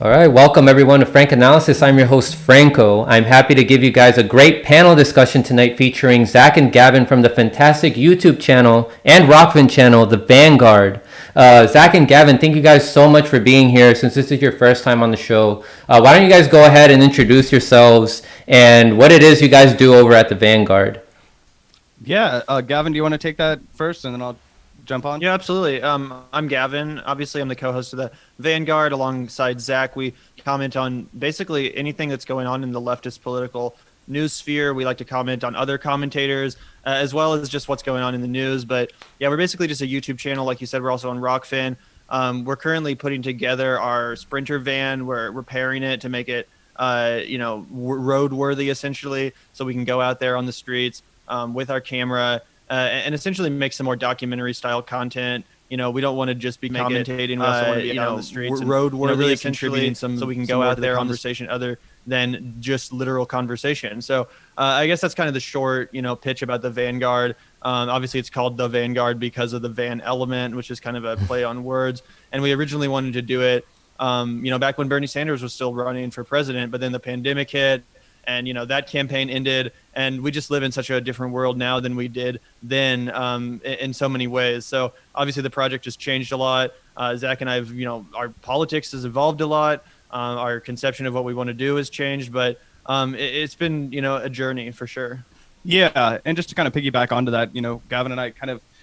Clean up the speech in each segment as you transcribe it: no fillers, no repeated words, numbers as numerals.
All right, welcome everyone to Frank Analysis. I'm your host, Franco. I'm happy to give you guys a great panel discussion tonight featuring Zach and Gavin from the fantastic YouTube channel and Rockvin channel, The Vanguard. Zach and Gavin, thank you guys so much for being here. Since this is your first time on the show, why don't you guys go ahead and introduce yourselves and what it is you guys do over at The Vanguard? Yeah, Gavin, do you want to take that first, and then I'll jump on? Yeah, absolutely. I'm Gavin. Obviously, I'm the co-host of the Vanguard alongside Zach. We comment on basically anything that's going on in the leftist political news sphere. We like to comment on other commentators, as well as just what's going on in the news. But yeah, we're basically just a YouTube channel. Like you said, we're also on Rockfin. We're currently putting together our Sprinter van. We're repairing it to make it, roadworthy essentially, so we can go out there on the streets with our camera. And essentially make some more documentary style content. You know, we don't want to just be commentating. We also want to be out on the streets and roadworthy, really contributing so we can go out there conversation other than just literal conversation. So I guess that's kind of the short, pitch about the Vanguard. Obviously, it's called the Vanguard because of the van element, which is kind of a play on words. And we originally wanted to do it, back when Bernie Sanders was still running for president, but then the pandemic hit. And, that campaign ended, and we just live in such a different world now than we did then in so many ways. So obviously the project has changed a lot. Zach and I have, our politics has evolved a lot. Our conception of what we want to do has changed, but it's been, a journey for sure. Yeah, and just to kind of piggyback onto that, Gavin and I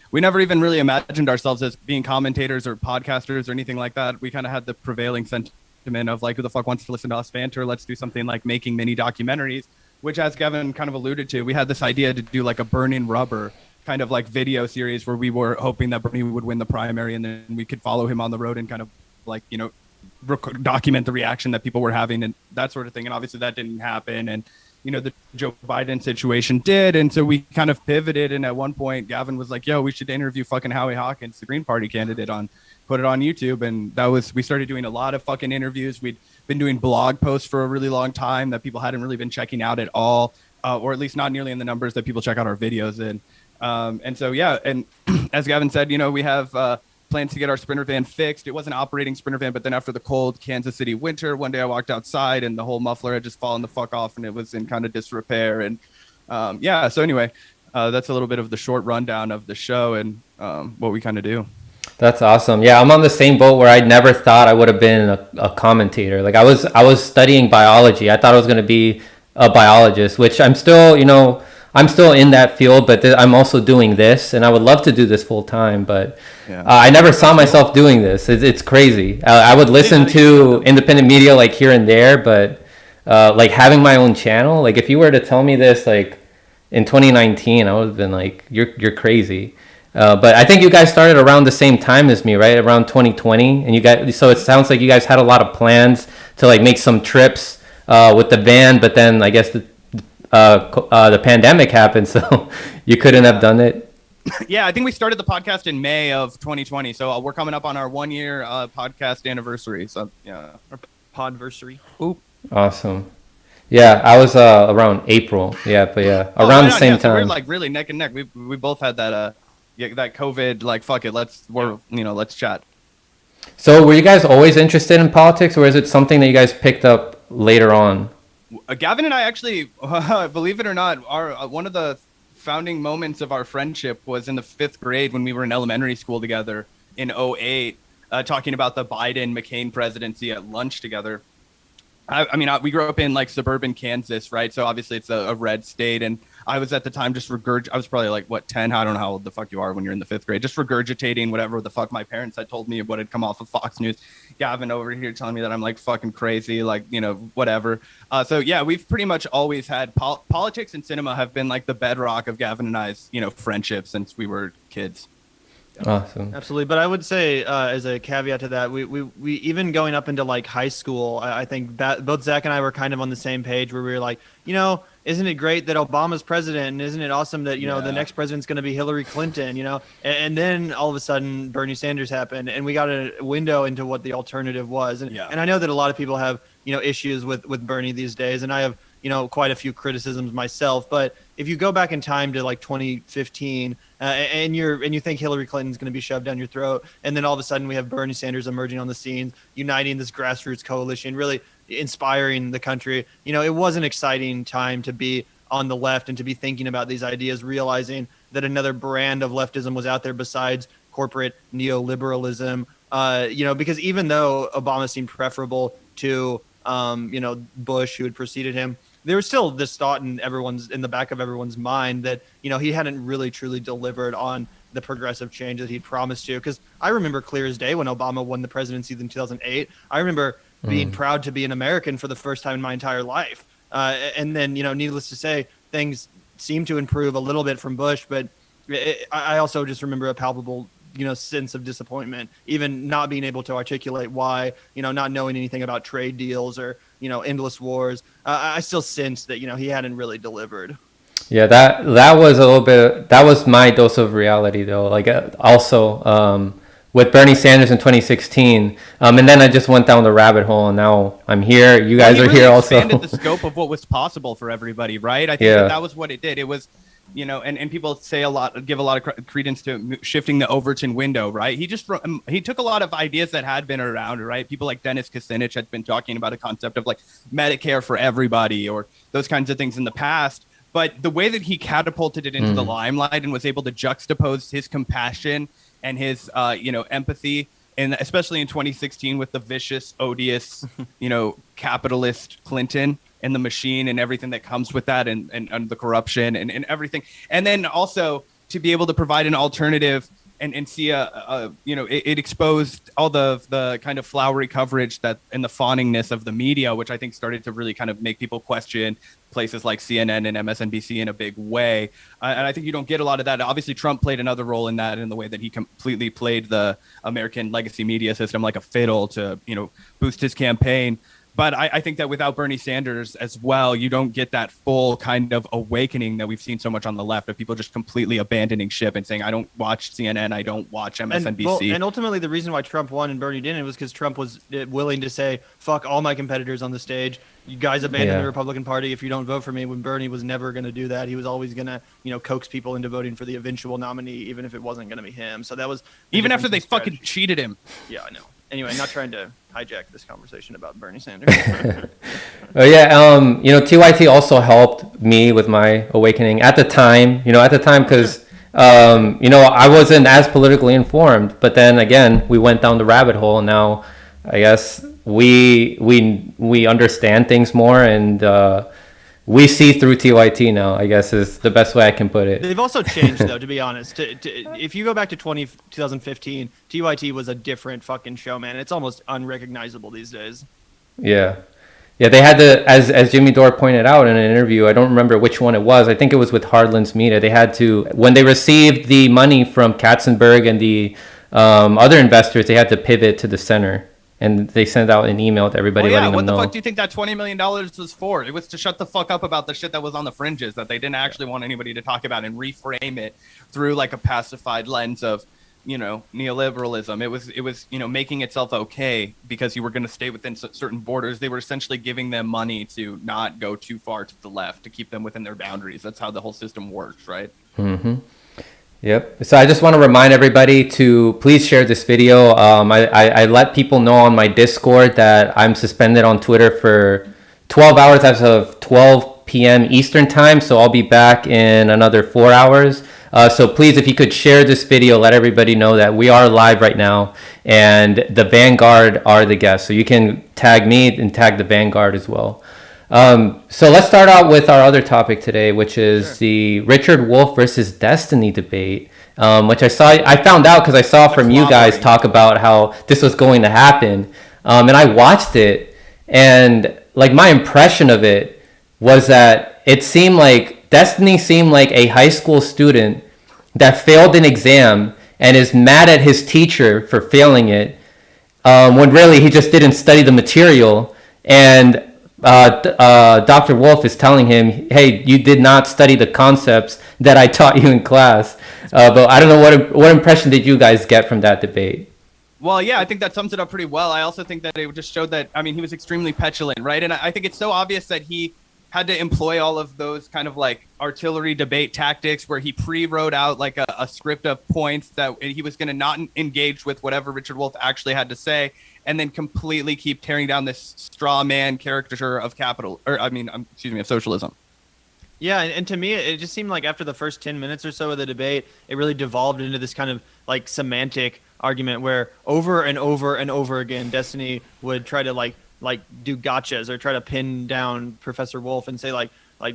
we never even really imagined ourselves as being commentators or podcasters or anything like that. We kind of had the prevailing sentiment of like, who the fuck wants to listen to us banter? Let's do something like making mini documentaries, which, as Gavin kind of alluded to, we had this idea to do like a Burning Rubber kind of like video series where we were hoping that Bernie would win the primary, and then we could follow him on the road and kind of like, document the reaction that people were having and that sort of thing. And obviously that didn't happen. And, the Joe Biden situation did. And so we kind of pivoted. And at one point, Gavin was like, yo, we should interview fucking Howie Hawkins, the Green Party candidate, put it on YouTube. And we started doing a lot of fucking interviews. We'd been doing blog posts for a really long time that people hadn't really been checking out at all, or at least not nearly in the numbers that people check out our videos in. And so, yeah. And as Gavin said, we have plans to get our Sprinter van fixed. It was an operating Sprinter van, but then after the cold Kansas City winter, one day I walked outside and the whole muffler had just fallen the fuck off and it was in kind of disrepair. And so anyway, that's a little bit of the short rundown of the show and what we kind of do. That's awesome. Yeah, I'm on the same boat where I never thought I would have been a commentator. Like I was studying biology. I thought I was going to be a biologist, which I'm still in that field, but I'm also doing this, and I would love to do this full time, but I never saw myself doing this. It's crazy. I would listen to independent media like here and there, but like having my own channel, like if you were to tell me this like in 2019, I would have been like, you're crazy. But I think you guys started around the same time as me, right? Around 2020, and so it sounds like you guys had a lot of plans to like make some trips with the van, but then I guess the pandemic happened, so you couldn't have done it. Yeah, I think we started the podcast in May of 2020, so we're coming up on our 1 year podcast anniversary. So yeah, our podversary. Ooh, awesome. Yeah, I was around April. Yeah, but yeah, around the same time. So we're like really neck and neck. We both had that that COVID, like, fuck it, let's chat. So were you guys always interested in politics, or is it something that you guys picked up later on? Gavin and I actually, believe it or not, our one of the founding moments of our friendship was in the 5th grade when we were in elementary school together in 2008, talking about the Biden-McCain presidency at lunch together. We grew up in like suburban Kansas, right? So obviously it's a red state. And I was at the time just I was probably like, 10? I don't know how old the fuck you are when you're in the 5th grade. Just regurgitating whatever the fuck my parents had told me of what had come off of Fox News. Gavin over here telling me that I'm like fucking crazy, like, whatever. So yeah, we've pretty much always had politics and cinema have been like the bedrock of Gavin and I's, friendship since we were kids. Awesome. Absolutely. But I would say as a caveat to that, we even going up into like high school, I think that both Zach and I were kind of on the same page where we were like, isn't it great that Obama's president, and isn't it awesome that, the next president's going to be Hillary Clinton, and then all of a sudden Bernie Sanders happened and we got a window into what the alternative was. And I know that a lot of people have, issues with Bernie these days, and I have, quite a few criticisms myself. But if you go back in time to like 2015, and you think Hillary Clinton's going to be shoved down your throat, and then all of a sudden we have Bernie Sanders emerging on the scene, uniting this grassroots coalition, really inspiring the country. It was an exciting time to be on the left and to be thinking about these ideas, realizing that another brand of leftism was out there besides corporate neoliberalism. Because even though Obama seemed preferable to Bush, who had preceded him, there was still this thought in the back of everyone's mind that he hadn't really truly delivered on the progressive change that he promised to. Because I remember clear as day when Obama won the presidency in 2008. I remember being proud to be an American for the first time in my entire life. And then needless to say, things seemed to improve a little bit from Bush, but I also just remember a palpable sense of disappointment, even not being able to articulate why, not knowing anything about trade deals or, endless wars. I still sense that, he hadn't really delivered. Yeah, that was a little bit, that was my dose of reality though. Like also with Bernie Sanders in 2016. And then I just went down the rabbit hole and now I'm here. You guys are here also. Expanded the scope of what was possible for everybody, right? I think that was what it did. It was, and people say give a lot of credence to shifting the Overton window, right? He took a lot of ideas that had been around, right? People like Dennis Kucinich had been talking about a concept of like Medicare for everybody or those kinds of things in the past. But the way that he catapulted it into the limelight and was able to juxtapose his compassion and his, empathy, and especially in 2016 with the vicious, odious, capitalist Clinton and the machine and everything that comes with that and the corruption and everything. And then also to be able to provide an alternative and see it exposed all the kind of flowery coverage that and the fawningness of the media, which I think started to really kind of make people question places like CNN and MSNBC in a big way. And I think you don't get a lot of that. Obviously, Trump played another role in that in the way that he completely played the American legacy media system like a fiddle to, boost his campaign. But I think that without Bernie Sanders as well, you don't get that full kind of awakening that we've seen so much on the left of people just completely abandoning ship and saying, I don't watch CNN, I don't watch MSNBC. And ultimately, the reason why Trump won and Bernie didn't was because Trump was willing to say, fuck all my competitors on the stage. You guys abandon the Republican Party if you don't vote for me, when Bernie was never going to do that. He was always going to, coax people into voting for the eventual nominee, even if it wasn't going to be him. So that was even after they fucking cheated him. Yeah, I know. Anyway, not trying to hijack this conversation about Bernie Sanders. TYT also helped me with my awakening at the time, because, I wasn't as politically informed, but then again, we went down the rabbit hole and now I guess we understand things more and, we see through TYT now, I guess is the best way I can put it. They've also changed, though, to be honest. If you go back to 2015, TYT was a different fucking show, man. It's almost unrecognizable these days. Yeah. Yeah, they had to, as Jimmy Dore pointed out in an interview, I don't remember which one it was. I think it was with Hardlands Media. They had to, when they received the money from Katzenberg and the other investors, they had to pivot to the center. And they sent out an email to everybody letting them know. What the fuck do you think that $20 million was for? It was to shut the fuck up about the shit that was on the fringes that they didn't actually want anybody to talk about and reframe it through like a pacified lens of, neoliberalism. It was making itself okay because you were going to stay within certain borders. They were essentially giving them money to not go too far to the left, to keep them within their boundaries. That's how the whole system works, right? Mm-hmm. Yep. So I just want to remind everybody to please share this video. I let people know on my Discord that I'm suspended on Twitter for 12 hours as of 12 p.m. Eastern time. So I'll be back in another 4 hours. So please, if you could share this video, let everybody know that we are live right now and the Vanguard are the guests. So you can tag me and tag the Vanguard as well. So let's start out with our other topic today, which is the Richard Wolff versus Destiny debate, which I found out because I saw from you guys talk about how this was going to happen. And I watched it and like my impression of it was that it seemed like Destiny seemed like a high school student that failed an exam and is mad at his teacher for failing it, when really he just didn't study the material. And Dr. Wolff is telling him, hey, you did not study the concepts that I taught you in class. But I don't know, what impression did you guys get from that debate? Well, yeah, I think that sums it up pretty well. I also think that it just showed that, he was extremely petulant, right? And I think it's so obvious that he had to employ all of those kind of like artillery debate tactics where he pre-wrote out like a script of points that he was going to not engage with whatever Richard Wolff actually had to say, and then completely keep tearing down this straw man caricature of of socialism. Yeah, and to me, it just seemed like after the first 10 minutes or so of the debate, it really devolved into this kind of like semantic argument where over and over and over again, Destiny would try to like do gotchas or try to pin down Professor Wolff and say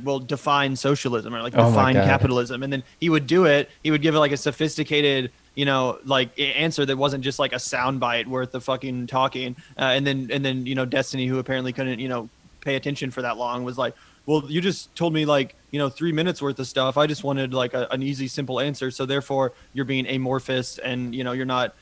well, define socialism or like define capitalism. And then he would do it. He would give it like a sophisticated, like answer that wasn't just like a soundbite worth of fucking talking. And then Destiny, who apparently couldn't, pay attention for that long, was like, well, you just told me 3 minutes worth of stuff. I just wanted like an easy, simple answer. So therefore you're being amorphous and, you're not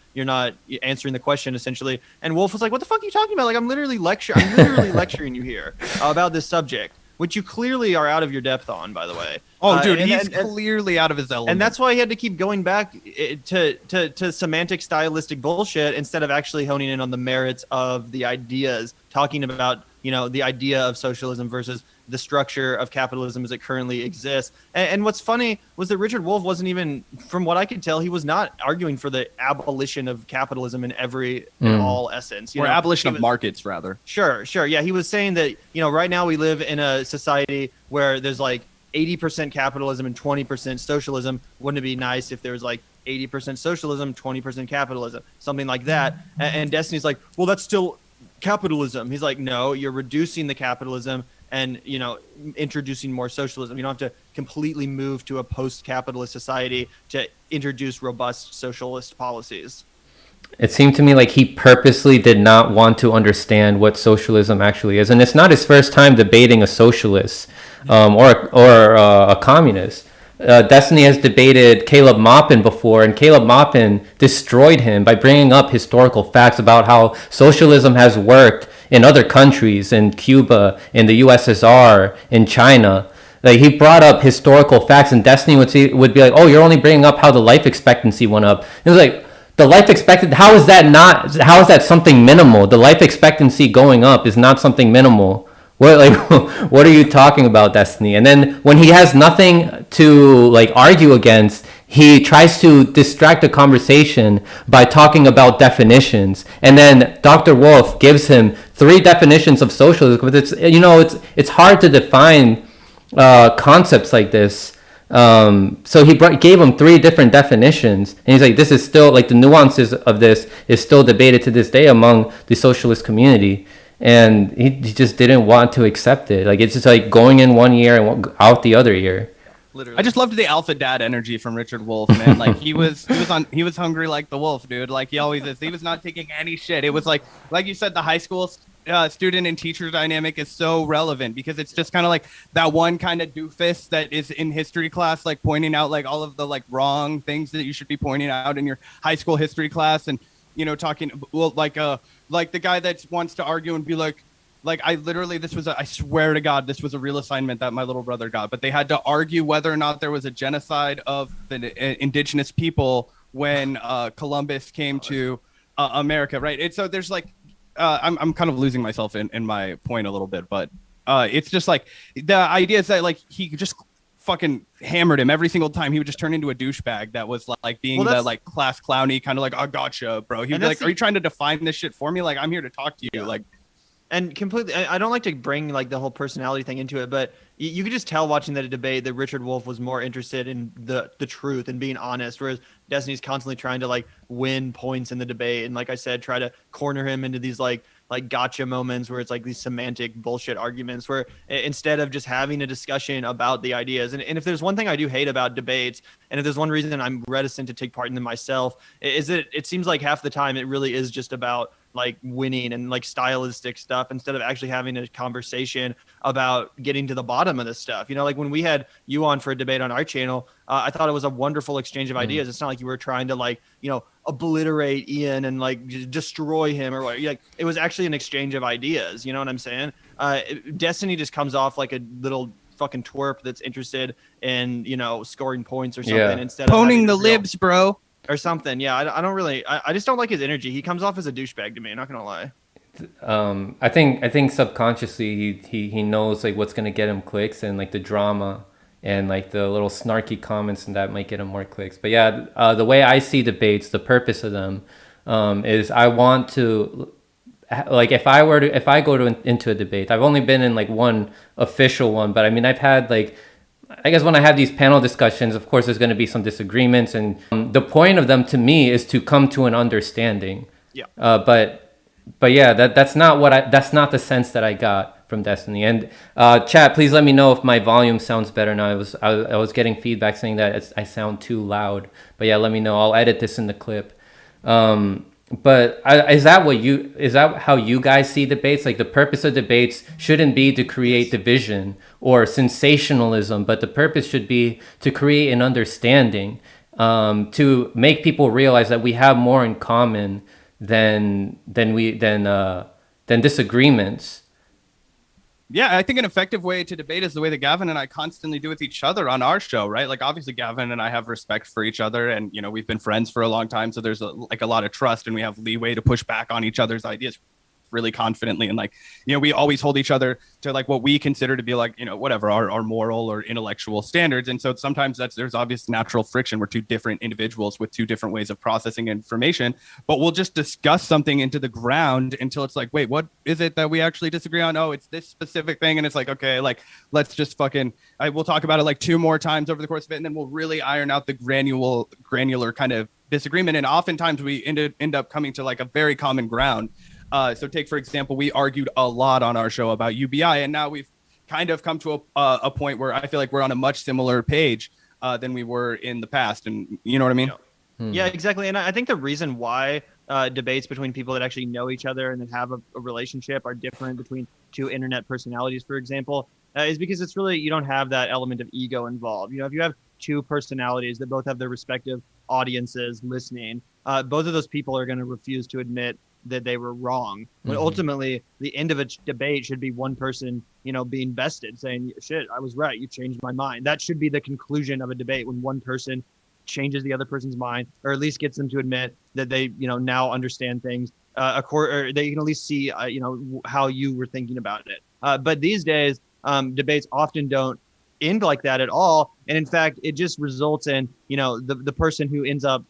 answering the question essentially. And Wolff was like, what the fuck are you talking about? Like, I'm literally lecturing you here about this subject, which you clearly are out of your depth on, by the way. Oh, dude, he's clearly out of his element. And that's why he had to keep going back to semantic, stylistic bullshit instead of actually honing in on the merits of the ideas, talking about, the idea of socialism versus the structure of capitalism as it currently exists. And what's funny was that Richard Wolff wasn't even, from what I could tell, he was not arguing for the abolition of capitalism in all essence. Or abolition of markets, rather. Sure. Yeah, he was saying that, right now we live in a society where there's like 80% capitalism and 20% socialism. Wouldn't it be nice if there was like 80% socialism, 20% capitalism, something like that? And Destiny's like, well, that's still capitalism. He's like, no, you're reducing the capitalism and introducing more socialism. You don't have to completely move to a post-capitalist society to introduce robust socialist policies. It seemed to me like he purposely did not want to understand what socialism actually is, and it's not his first time debating a socialist or a communist. Destiny has debated Caleb Maupin before, and Caleb Maupin destroyed him by bringing up historical facts about how socialism has worked in other countries, in Cuba, in the USSR, in China. Like, he brought up historical facts, and Destiny would be like, oh, you're only bringing up how the life expectancy went up. It was like, the life expectancy, how is that something minimal? The life expectancy going up is not something minimal. What are you talking about, Destiny? And then when he has nothing to argue against, he tries to distract the conversation by talking about definitions. And then Dr. Wolff gives him 3 definitions of socialism. But it's hard to define concepts like this. So he gave him 3 different definitions, and he's like, this is still the nuances of this is still debated to this day among the socialist community. And he just didn't want to accept it. It's just going in one year and out the other year. Literally. I just loved the alpha dad energy from Richard Wolff, man. He was hungry like the wolf, dude. Like he always is. He was not taking any shit. It was like you said, the high school student and teacher dynamic is so relevant because it's just kind of like that one kind of doofus that is in history class, pointing out all of the wrong things that you should be pointing out in your high school history class, and talking like the guy that wants to argue and be like I swear to God, this was a real assignment that my little brother got, but they had to argue whether or not there was a genocide of the indigenous people when Columbus came to America, right? And so there's I'm kind of losing myself in my point a little bit, but it's just the idea is that he just fucking hammered him every single time. He would just turn into a douchebag that was being the class clowny kind of I gotcha, bro. He'd be like, are you trying to define this shit for me? I'm here to talk to you. And completely, I don't like to bring the whole personality thing into it, but you could just tell watching that debate that Richard Wolff was more interested in the truth and being honest, whereas Destiny's constantly trying to win points in the debate. And like I said, try to corner him into these gotcha moments where it's these semantic bullshit arguments where instead of just having a discussion about the ideas. And if there's one thing I do hate about debates, and if there's one reason I'm reticent to take part in them myself, is that it seems like half the time it really is just about winning and stylistic stuff instead of actually having a conversation about getting to the bottom of this stuff. When we had you on for a debate on our channel, I thought it was a wonderful exchange of ideas. It's not like you were trying to obliterate Ian and destroy him or what. It was actually an exchange of ideas. You know what I'm saying? Destiny just comes off like a little fucking twerp that's interested in scoring points or something instead of toning the libs, bro. Or something. Yeah, I don't really. I just don't like his energy. He comes off as a douchebag to me. I'm not gonna lie. I think subconsciously he knows like what's gonna get him clicks, and like the drama and like the little snarky comments and that might get him more clicks. But yeah, the way I see debates, the purpose of them is I want to, like, if I go into a debate, I've only been in like one official one, but I mean I've had like, I guess when I have these panel discussions, of course there's going to be some disagreements, and the point of them to me is to come to an understanding. Yeah. But yeah, that's not the sense that I got from Destiny. And chat, please let me know if my volume sounds better now. I was getting feedback saying that I sound too loud. But yeah, let me know. I'll edit this in the clip. But is that how you guys see debates? Like, the purpose of debates shouldn't be to create division or sensationalism, but the purpose should be to create an understanding, to make people realize that we have more in common than disagreements. Yeah, I think an effective way to debate is the way that Gavin and I constantly do with each other on our show, right? Like, obviously Gavin and I have respect for each other, and we've been friends for a long time, so there's a lot of trust, and we have leeway to push back on each other's ideas really confidently, and we always hold each other to like what we consider to be like whatever our moral or intellectual standards. And so sometimes there's obvious natural friction. We're two different individuals with two different ways of processing information, but we'll just discuss something into the ground until it's like, wait, what is it that we actually disagree on? Oh, it's this specific thing. And it's like, okay, like, let's just we'll talk about it like 2 more times over the course of it, and then we'll really iron out the granular kind of disagreement. And oftentimes we end up coming to like a very common ground. So take, for example, we argued a lot on our show about UBI, and now we've kind of come to a point where I feel like we're on a much similar page than we were in the past. And you know what I mean? Yeah, exactly. And I think the reason why debates between people that actually know each other and that have a relationship are different between two internet personalities, for example, is because it's really, you don't have that element of ego involved. If you have two personalities that both have their respective audiences listening, both of those people are going to refuse to admit that they were wrong. But ultimately, the end of a debate should be one person, being vested, saying, shit, I was right, you changed my mind. That should be the conclusion of a debate, when one person changes the other person's mind, or at least gets them to admit that they, now understand things, or they can at least see, how you were thinking about it. But these days, debates often don't end like that at all. And in fact, it just results in, the person who ends up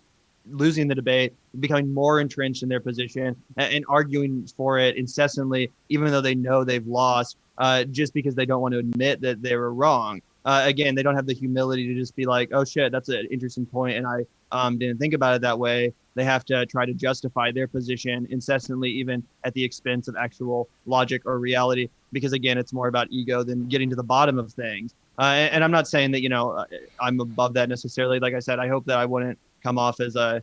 losing the debate becoming more entrenched in their position and arguing for it incessantly, even though they know they've lost, just because they don't want to admit that they were wrong. Again, they don't have the humility to just be like, oh shit, that's an interesting point, and I didn't think about it that way. They have to try to justify their position incessantly, even at the expense of actual logic or reality, because again, it's more about ego than getting to the bottom of things. And I'm not saying that, I'm above that necessarily. Like I said, I hope that I wouldn't come off as a,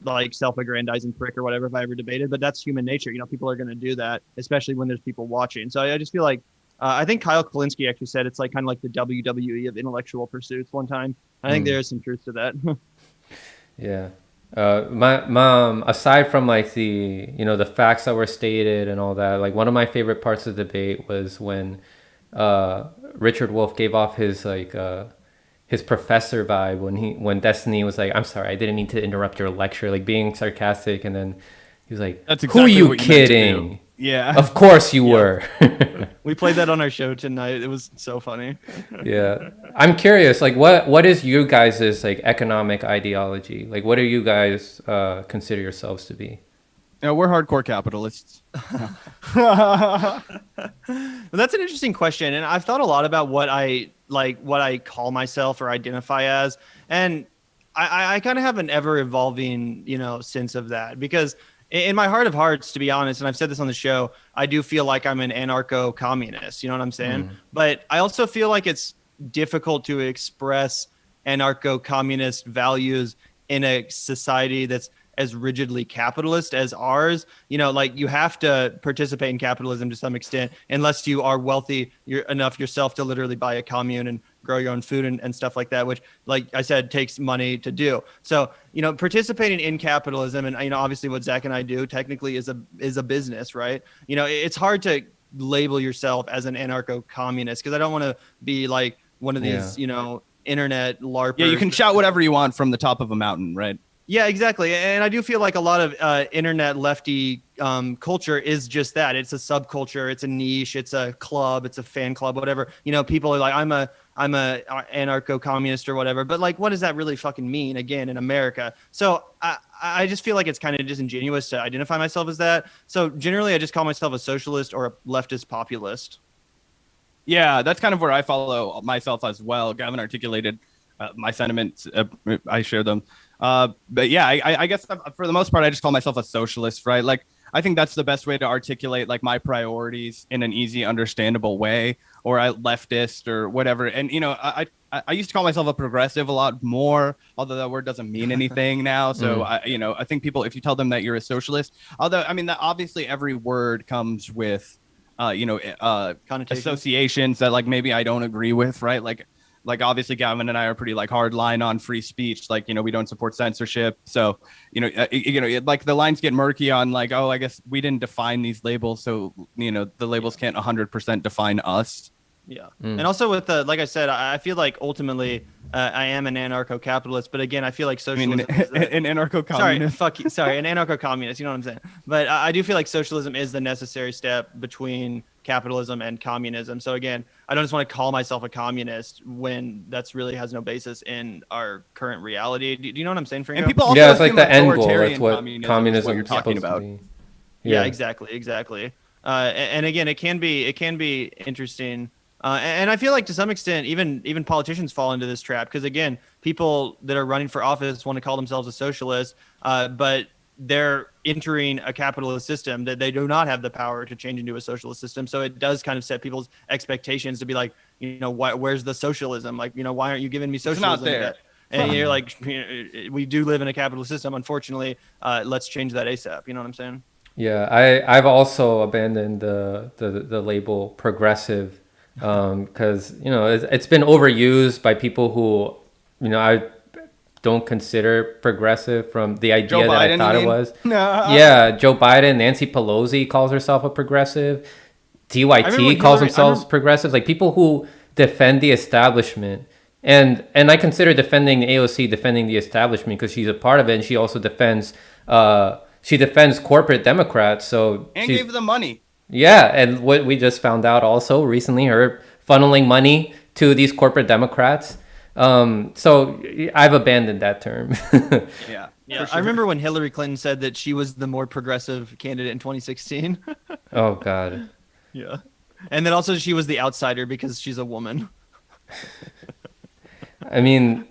like self-aggrandizing prick or whatever if I ever debated, but that's human nature. People are going to do that, especially when there's people watching. So I just feel like, I think Kyle Kalinske actually said it's like kind of like the WWE of intellectual pursuits one time. I think there is some truth to that. Yeah. My mom, aside from like the, the facts that were stated and all that, like one of my favorite parts of the debate was when Richard Wolff gave off his like his professor vibe when Destiny was like, I'm sorry, I didn't mean to interrupt your lecture, like being sarcastic, and then he was like, that's exactly who are you what kidding? Yeah. Of course you were. We played that on our show tonight. It was so funny. Yeah. I'm curious, like what is you guys' like economic ideology? Like what do you guys consider yourselves to be? We're hardcore capitalists. Well, that's an interesting question, and I've thought a lot about what I call myself or identify as, and I kind of have an ever evolving, sense of that, because in my heart of hearts, to be honest, and I've said this on the show, I do feel like I'm an anarcho-communist. You know what I'm saying? But I also feel like it's difficult to express anarcho-communist values in a society that's as rigidly capitalist as ours. Like you have to participate in capitalism to some extent, unless you are wealthy enough yourself to literally buy a commune and grow your own food and stuff like that, which, like I said, takes money to do. So, participating in capitalism, and, obviously what Zach and I do technically is a business, right? It's hard to label yourself as an anarcho-communist, because I don't want to be like one of these, internet LARPers. Yeah, you can shout whatever you want from the top of a mountain, right? Yeah, exactly. And I do feel like a lot of internet lefty culture is just that. It's a subculture. It's a niche. It's a club. It's a fan club, whatever. You know, people are like, I'm a anarcho-communist or whatever. But like, what does that really fucking mean again in America? So I just feel like it's kind of disingenuous to identify myself as that. So generally, I just call myself a socialist or a leftist populist. Yeah, that's kind of where I follow myself as well. Gavin articulated my sentiments. I share them. But yeah, I guess for the most part, I just call myself a socialist, right? Like, I think that's the best way to articulate like my priorities in an easy, understandable way, or a leftist or whatever. And, you know, I used to call myself a progressive a lot more, although that word doesn't mean anything now. So, I think people, if you tell them that you're a socialist, although, I mean, that obviously every word comes with, associations that like maybe I don't agree with, right? Like obviously Gavin and I are pretty like hard line on free speech. Like, you know, we don't support censorship. So, like the lines get murky on like, oh, I guess we didn't define these labels. So, you know, the labels can't 100% define us. Yeah. And also with like I said, I feel like ultimately I am an anarcho-capitalist, but again, I feel like socialism is an anarcho-communist. An anarcho-communist, you know what I'm saying? But I do feel like socialism is the necessary step between capitalism and communism. So again, I don't just want to call myself a communist when that's really has no basis in our current reality. Do you know what I'm saying, Franco? And people also it's like the end goal. That's what communism you're talking about. Yeah, exactly. And again, it can be interesting. And I feel like to some extent, even politicians fall into this trap because again, people that are running for office want to call themselves a socialist, but they're entering a capitalist system that they do not have the power to change into a socialist system. So it does kind of set people's expectations to be like, you know, where's the socialism? Like, you know, why aren't you giving me socialism? It's not there. And you're like, we do live in a capitalist system, unfortunately. Let's change that ASAP. You know what I'm saying? Yeah, I've also abandoned the label progressive because you know it's been overused by people who, you know, I don't consider progressive from the idea that I thought it was. No. Yeah, Joe Biden, Nancy Pelosi calls herself a progressive. TYT calls themselves progressive. Like people who defend the establishment. And I consider defending AOC defending the establishment because she's a part of it, and she also defends corporate Democrats. So and gave them money. Yeah, and what we just found out also recently, her funneling money to these corporate Democrats. So I've abandoned that term. Yeah. Sure. I remember when Hillary Clinton said that she was the more progressive candidate in 2016. Oh God. Yeah. And then also she was the outsider because she's a woman. I mean,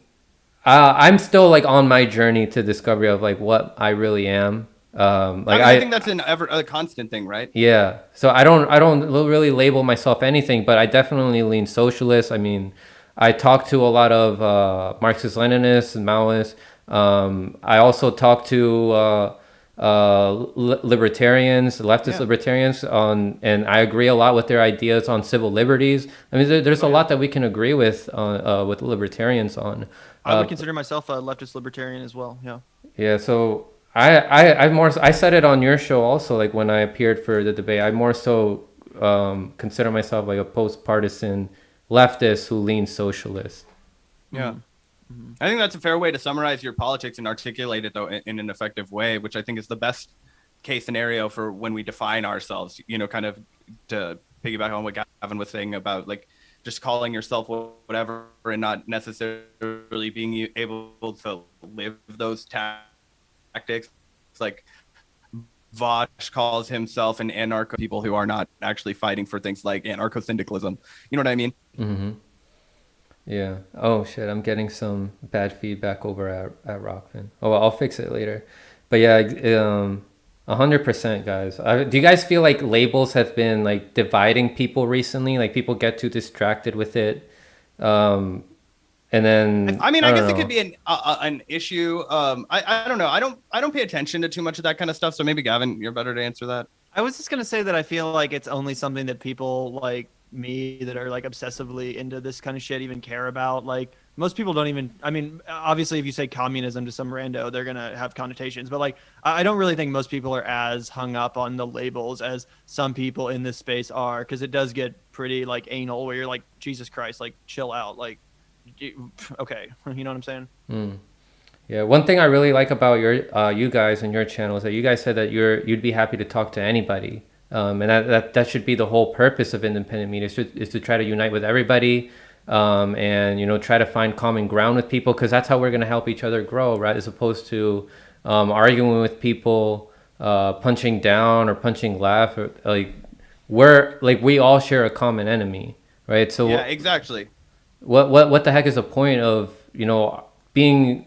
I'm still like on my journey to discovery of like what I really am. I think that's a constant thing, right? Yeah. So I don't really label myself anything, but I definitely lean socialist. I mean, I talk to a lot of Marxist-Leninists and Maoists. I also talk to libertarians, leftist libertarians and I agree a lot with their ideas on civil liberties. I mean, there's a lot that we can agree with libertarians on. I would consider myself a leftist libertarian as well. Yeah. Yeah. So I said it on your show also, like when I appeared for the debate, I more so consider myself like a post-partisan leftist who leans socialist. Yeah. Mm-hmm. I think that's a fair way to summarize your politics and articulate it though in an effective way, which I think is the best case scenario for when we define ourselves, you know, kind of to piggyback on what Gavin was saying about like just calling yourself whatever and not necessarily being able to live those tactics. It's like Vosh calls himself an anarcho, people who are not actually fighting for things like anarcho-syndicalism. You know what I mean? Mm-hmm. Yeah. Oh shit, I'm getting some bad feedback over at Rockfin. Oh, well, I'll fix it later. But yeah, 100%, guys. Do you guys feel like labels have been like dividing people recently? Like people get too distracted with it, and then I guess it could be an issue. I don't know. I don't pay attention to too much of that kind of stuff. So maybe Gavin, you're better to answer that. I was just gonna say that I feel like it's only something that people like me that are like obsessively into this kind of shit even care about. Like most people don't even, I mean, obviously if you say communism to some rando, they're gonna have connotations, but like I don't really think most people are as hung up on the labels as some people in this space are, because it does get pretty like anal where you're like, Jesus Christ, like chill out, like okay, you know what I'm saying? Yeah, one thing I really like about you guys and your channel is that you guys said that you'd be happy to talk to anybody, and that should be the whole purpose of independent media is to try to unite with everybody, and try to find common ground with people, because that's how we're going to help each other grow, right? As opposed to arguing with people, punching down or punching left, or we all share a common enemy, right? So yeah, exactly. What the heck is the point of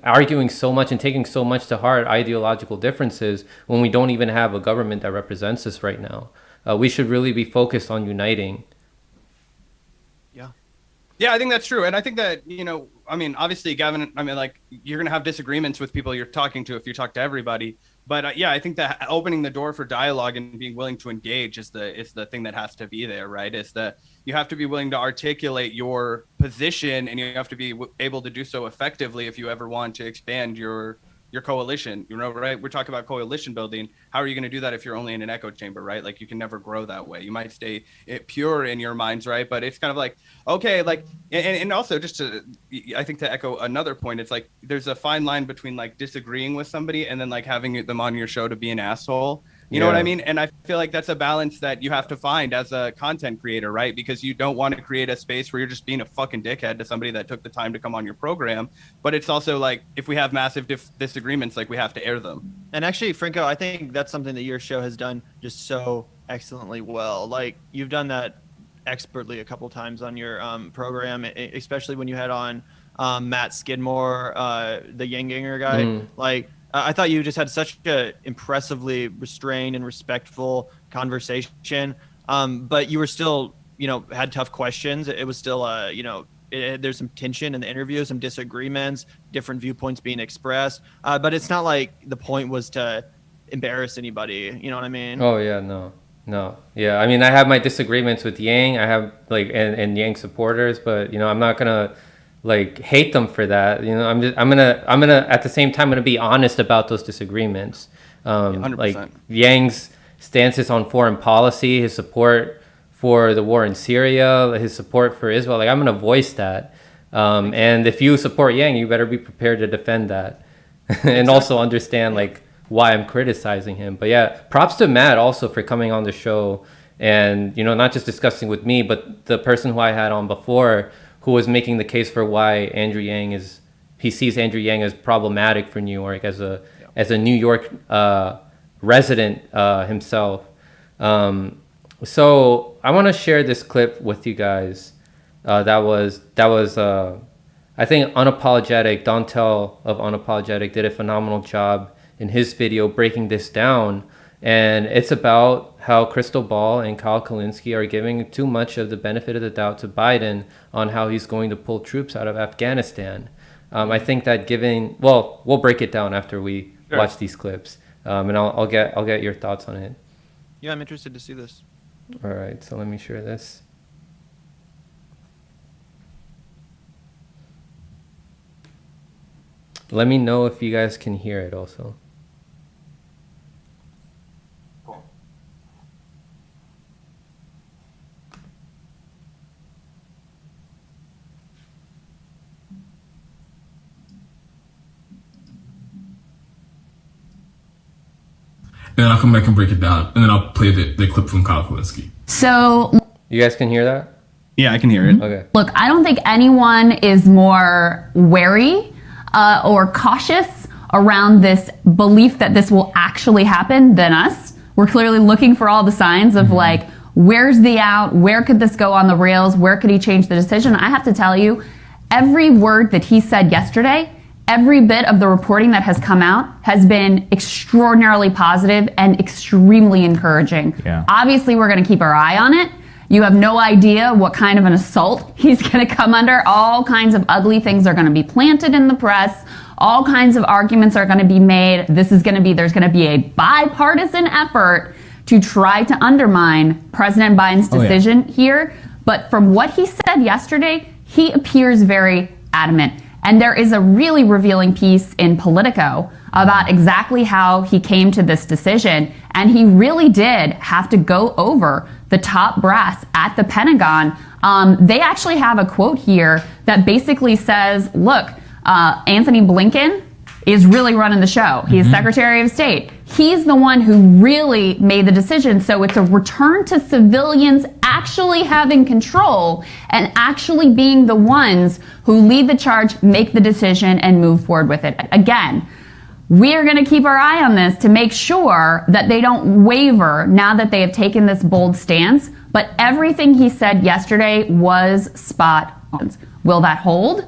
arguing so much and taking so much to heart ideological differences when we don't even have a government that represents us right now? We should really be focused on uniting. Yeah, I think that's true. And I think that, obviously, Gavin, you're going to have disagreements with people you're talking to if you talk to everybody. But I think that opening the door for dialogue and being willing to engage is the thing that has to be there, right? Is that you have to be willing to articulate your position, and you have to be able to do so effectively if you ever want to expand your coalition, right? We're talking about coalition building. How are you going to do that if you're only in an echo chamber, right? Like, you can never grow that way. You might stay pure in your minds, right? But it's kind of like, okay, like, and also I think to echo another point, it's like, there's a fine line between like disagreeing with somebody and then like having them on your show to be an asshole. You know what I mean? And I feel like that's a balance that you have to find as a content creator, right? Because you don't want to create a space where you're just being a fucking dickhead to somebody that took the time to come on your program. But it's also like, if we have massive disagreements, like, we have to air them. And actually, Franco, I think that's something that your show has done just so excellently well. Like, you've done that expertly a couple times on your program, especially when you had on Matt Skidmore, the Yang Ganger guy. I thought you just had such a impressively restrained and respectful conversation, but you were still, had tough questions. It was still, there's some tension in the interview, some disagreements, different viewpoints being expressed. But it's not like the point was to embarrass anybody. You know what I mean? Oh yeah, no. Yeah, I mean, I have my disagreements with Yang. I have and Yang supporters, but I'm not gonna hate them for that. I'm gonna at the same time, I'm gonna be honest about those disagreements. 100%. Yang's stances on foreign policy, his support for the war in Syria, his support for Israel, I'm gonna voice that. And if you support Yang, you better be prepared to defend that. And also understand why I'm criticizing him. But yeah, props to Matt also for coming on the show and not just discussing with me, but the person who I had on before, who was making the case for why he sees Andrew Yang as problematic for New York as a New York resident himself. So I want to share this clip with you guys. That was I think Unapologetic, Dontel of Unapologetic did a phenomenal job in his video breaking this down. And it's about how Crystal Ball and Kyle Kalinske are giving too much of the benefit of the doubt to Biden on how he's going to pull troops out of Afghanistan. I think that we'll break it down after we watch these clips, and I'll get your thoughts on it. Yeah, I'm interested to see this. All right, so let me share this. Let me know if you guys can hear it also. And then I'll come back and break it down, and then I'll play the clip from Kyle Kalinske. So, you guys can hear that? Yeah, I can hear it. Okay. Look, I don't think anyone is more wary or cautious around this belief that this will actually happen than us. We're clearly looking for all the signs of where's the out? Where could this go on the rails? Where could he change the decision? I have to tell you, every word that he said yesterday, every bit of the reporting that has come out has been extraordinarily positive and extremely encouraging. Yeah. Obviously, we're going to keep our eye on it. You have no idea what kind of an assault he's going to come under. All kinds of ugly things are going to be planted in the press. All kinds of arguments are going to be made. There's going to be a bipartisan effort to try to undermine President Biden's decision here. But from what he said yesterday, he appears very adamant. And there is a really revealing piece in Politico about exactly how he came to this decision. And he really did have to go over the top brass at the Pentagon. They actually have a quote here that basically says, look, Anthony Blinken is really running the show. He's Secretary of State. He's the one who really made the decision. So it's a return to civilians actually having control and actually being the ones who lead the charge, make the decision, and move forward with it. Again, we are going to keep our eye on this to make sure that they don't waver now that they have taken this bold stance. But everything he said yesterday was spot on. Will that hold?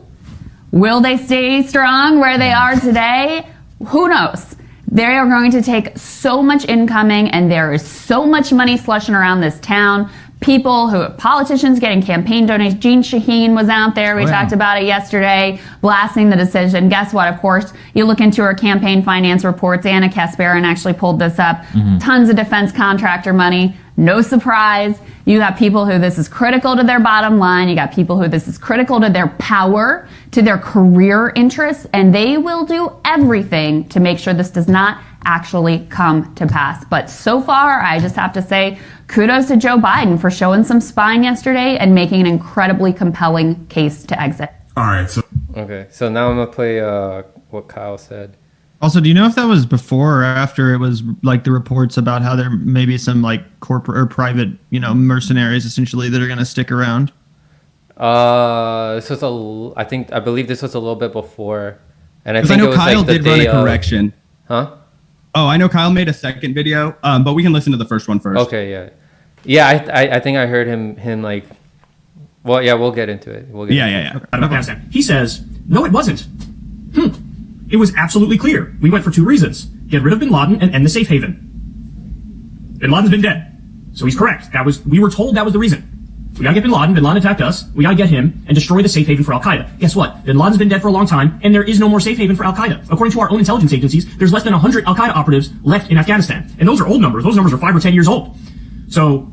Will they stay strong where they are today? Who knows? They are going to take so much incoming, and there is so much money slushing around this town. Politicians getting campaign donations. Jean Shaheen was out there. We talked about it yesterday, blasting the decision. Guess what? Of course, you look into her campaign finance reports. Anna Kasparin actually pulled this up. Tons of defense contractor money. No surprise. You got people who this is critical to their bottom line. You got people who this is critical to their power, to their career interests, and they will do everything to make sure this does not actually come to pass. But so far, I just have to say, kudos to Joe Biden for showing some spine yesterday and making an incredibly compelling case to exit. All right. So now I'm going to play what Kyle said. Also, do you know if that was before or after it was like the reports about how there may be some like corporate or private, mercenaries essentially that are going to stick around? This was I believe this was a little bit before, and I think know it was Kyle like the did run day a correction. Huh? Oh, I know Kyle made a second video, but we can listen to the first one first. Okay, yeah. I think I heard him like. Well, yeah, we'll get into it. Yeah. Afghanistan. He says, no, it wasn't. It was absolutely clear. We went for two reasons: get rid of bin Laden and end the safe haven. Bin Laden's been dead, so he's correct. We were told that was the reason. We gotta get bin Laden. Bin Laden attacked us. We gotta get him and destroy the safe haven for Al Qaeda. Guess what? Bin Laden's been dead for a long time, and there is no more safe haven for Al Qaeda. According to our own intelligence agencies, there's less than 100 Al Qaeda operatives left in Afghanistan, and those are old numbers. Those numbers are 5 or 10 years old. So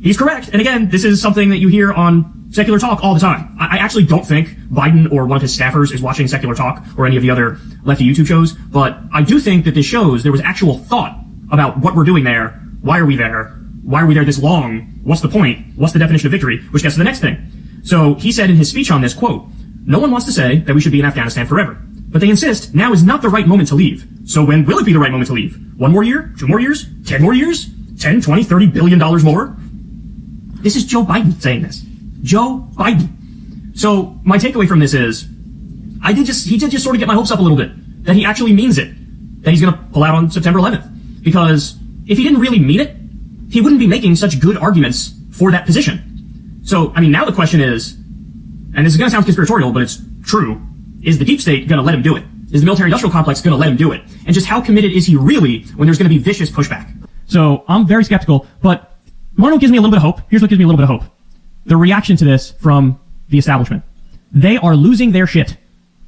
he's correct. And again, this is something that you hear on Secular Talk all the time. I actually don't think Biden or one of his staffers is watching Secular Talk or any of the other lefty YouTube shows, but I do think that this shows there was actual thought about what we're doing there. Why are we there? Why are we there this long? What's the point? What's the definition of victory? Which gets to the next thing. So he said in his speech on this, quote, no one wants to say that we should be in Afghanistan forever, but they insist now is not the right moment to leave. So when will it be the right moment to leave? 1 more year? 2 more years? 10 more years? 10, 20, 30 billion dollars more? This is Joe Biden saying this. Joe Biden. So my takeaway from this is, he did just sort of get my hopes up a little bit that he actually means it, that he's going to pull out on September 11th. Because if he didn't really mean it, he wouldn't be making such good arguments for that position. So, I mean, now the question is, and this is going to sound conspiratorial, but it's true, is the deep state going to let him do it? Is the military-industrial complex going to let him do it? And just how committed is he really when there's going to be vicious pushback? So I'm very skeptical, but you want to know what gives me a little bit of hope? Here's what gives me a little bit of hope. The reaction to this from the establishment. They are losing their shit.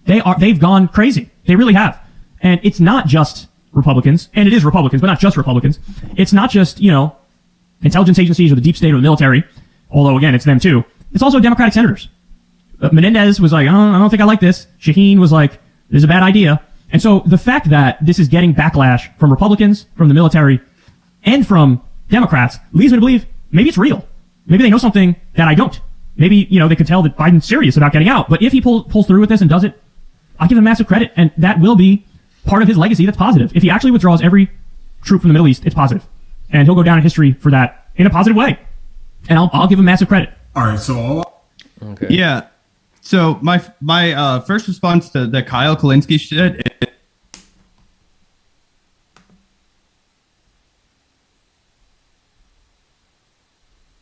They've gone crazy. They really have. And it's not just Republicans, and it is Republicans, but not just Republicans. It's not just, intelligence agencies or the deep state or the military, although again, it's them too. It's also Democratic senators. Menendez was like, I don't think I like this. Shaheen was like, this is a bad idea. And so the fact that this is getting backlash from Republicans, from the military, and from Democrats leads me to believe maybe it's real. Maybe they know something that I don't. Maybe, they could tell that Biden's serious about getting out. But if he pulls through with this and does it, I'll give him massive credit. And that will be part of his legacy that's positive. If he actually withdraws every troop from the Middle East, it's positive. And he'll go down in history for that in a positive way. And I'll give him massive credit. All right. So Okay. Yeah. So my first response to the Kyle Kalinske shit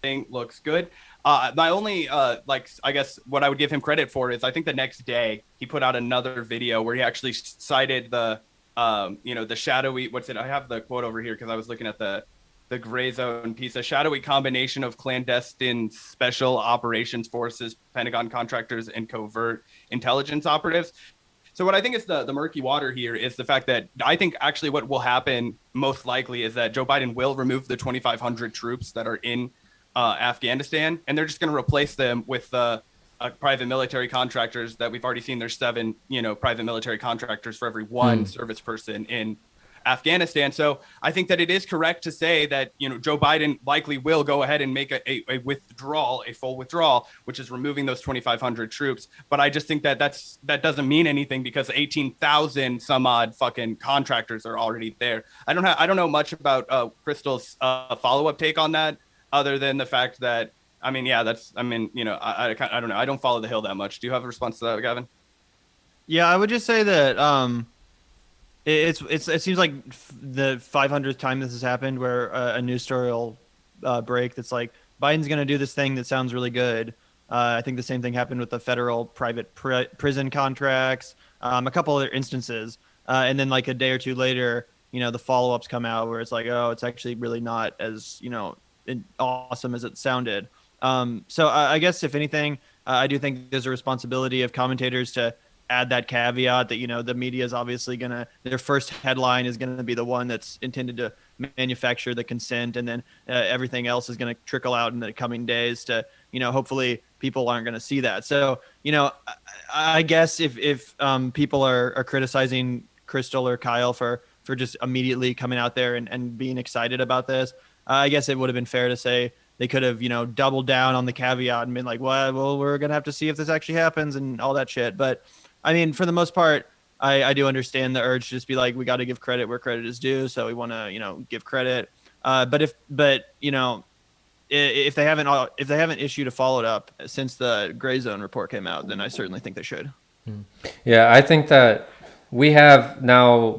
thing looks good. My only I guess what I would give him credit for is I think the next day he put out another video where he actually cited the the shadowy, I have the quote over here because I was looking at the gray zone piece, a shadowy combination of clandestine special operations forces, Pentagon contractors, and covert intelligence operatives. So what I think is the murky water here is the fact that I think actually what will happen most likely is that Joe Biden will remove the 2,500 troops that are in Afghanistan, and they're just going to replace them with private military contractors that we've already seen. There's 7, private military contractors for every one service person in Afghanistan. So I think that it is correct to say that, Joe Biden likely will go ahead and make a withdrawal, a full withdrawal, which is removing those 2,500 troops. But I just think that that doesn't mean anything because 18,000 some odd fucking contractors are already there. I don't know much about Crystal's follow-up take on that, other than the fact that, I don't know. I don't follow the Hill that much. Do you have a response to that, Gavin? Yeah, I would just say that it seems like the 500th time this has happened where a news story will break that's like, Biden's going to do this thing that sounds really good. I think the same thing happened with the federal private prison contracts, a couple other instances. And then like a day or two later, the follow-ups come out where it's like, oh, it's actually really not as, awesome as it sounded. So I guess if anything, I do think there's a responsibility of commentators to add that caveat that, the media is obviously their first headline is going to be the one that's intended to manufacture the consent. And then everything else is going to trickle out in the coming days to, hopefully people aren't going to see that. So, I guess if people are criticizing Crystal or Kyle for just immediately coming out there and being excited about this, I guess it would have been fair to say, they could have, doubled down on the caveat and been like, well, we're going to have to see if this actually happens and all that shit. But I mean, for the most part, I do understand the urge to just be like, we got to give credit where credit is due. So we want to, give credit. But if they haven't issued a follow up since the Gray Zone report came out, then I certainly think they should. Yeah, I think that we have now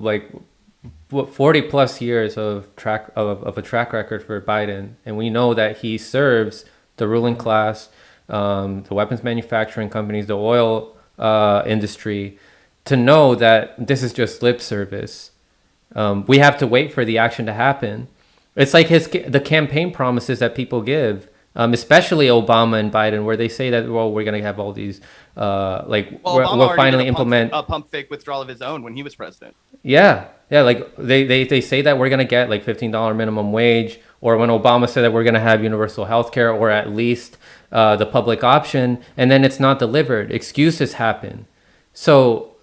40 plus years of a track record for Biden, and we know that he serves the ruling class, the weapons manufacturing companies, the oil industry, to know that this is just lip service. We have to wait for the action to happen. It's like the campaign promises that people give, especially Obama and Biden, where they say that, well, we're going to have all these, we'll finally implement a pump fake withdrawal of his own when he was president. Yeah. Like they say that we're going to get like $15 minimum wage, or when Obama said that we're going to have universal health care, or at least the public option, and then it's not delivered. Excuses happen. So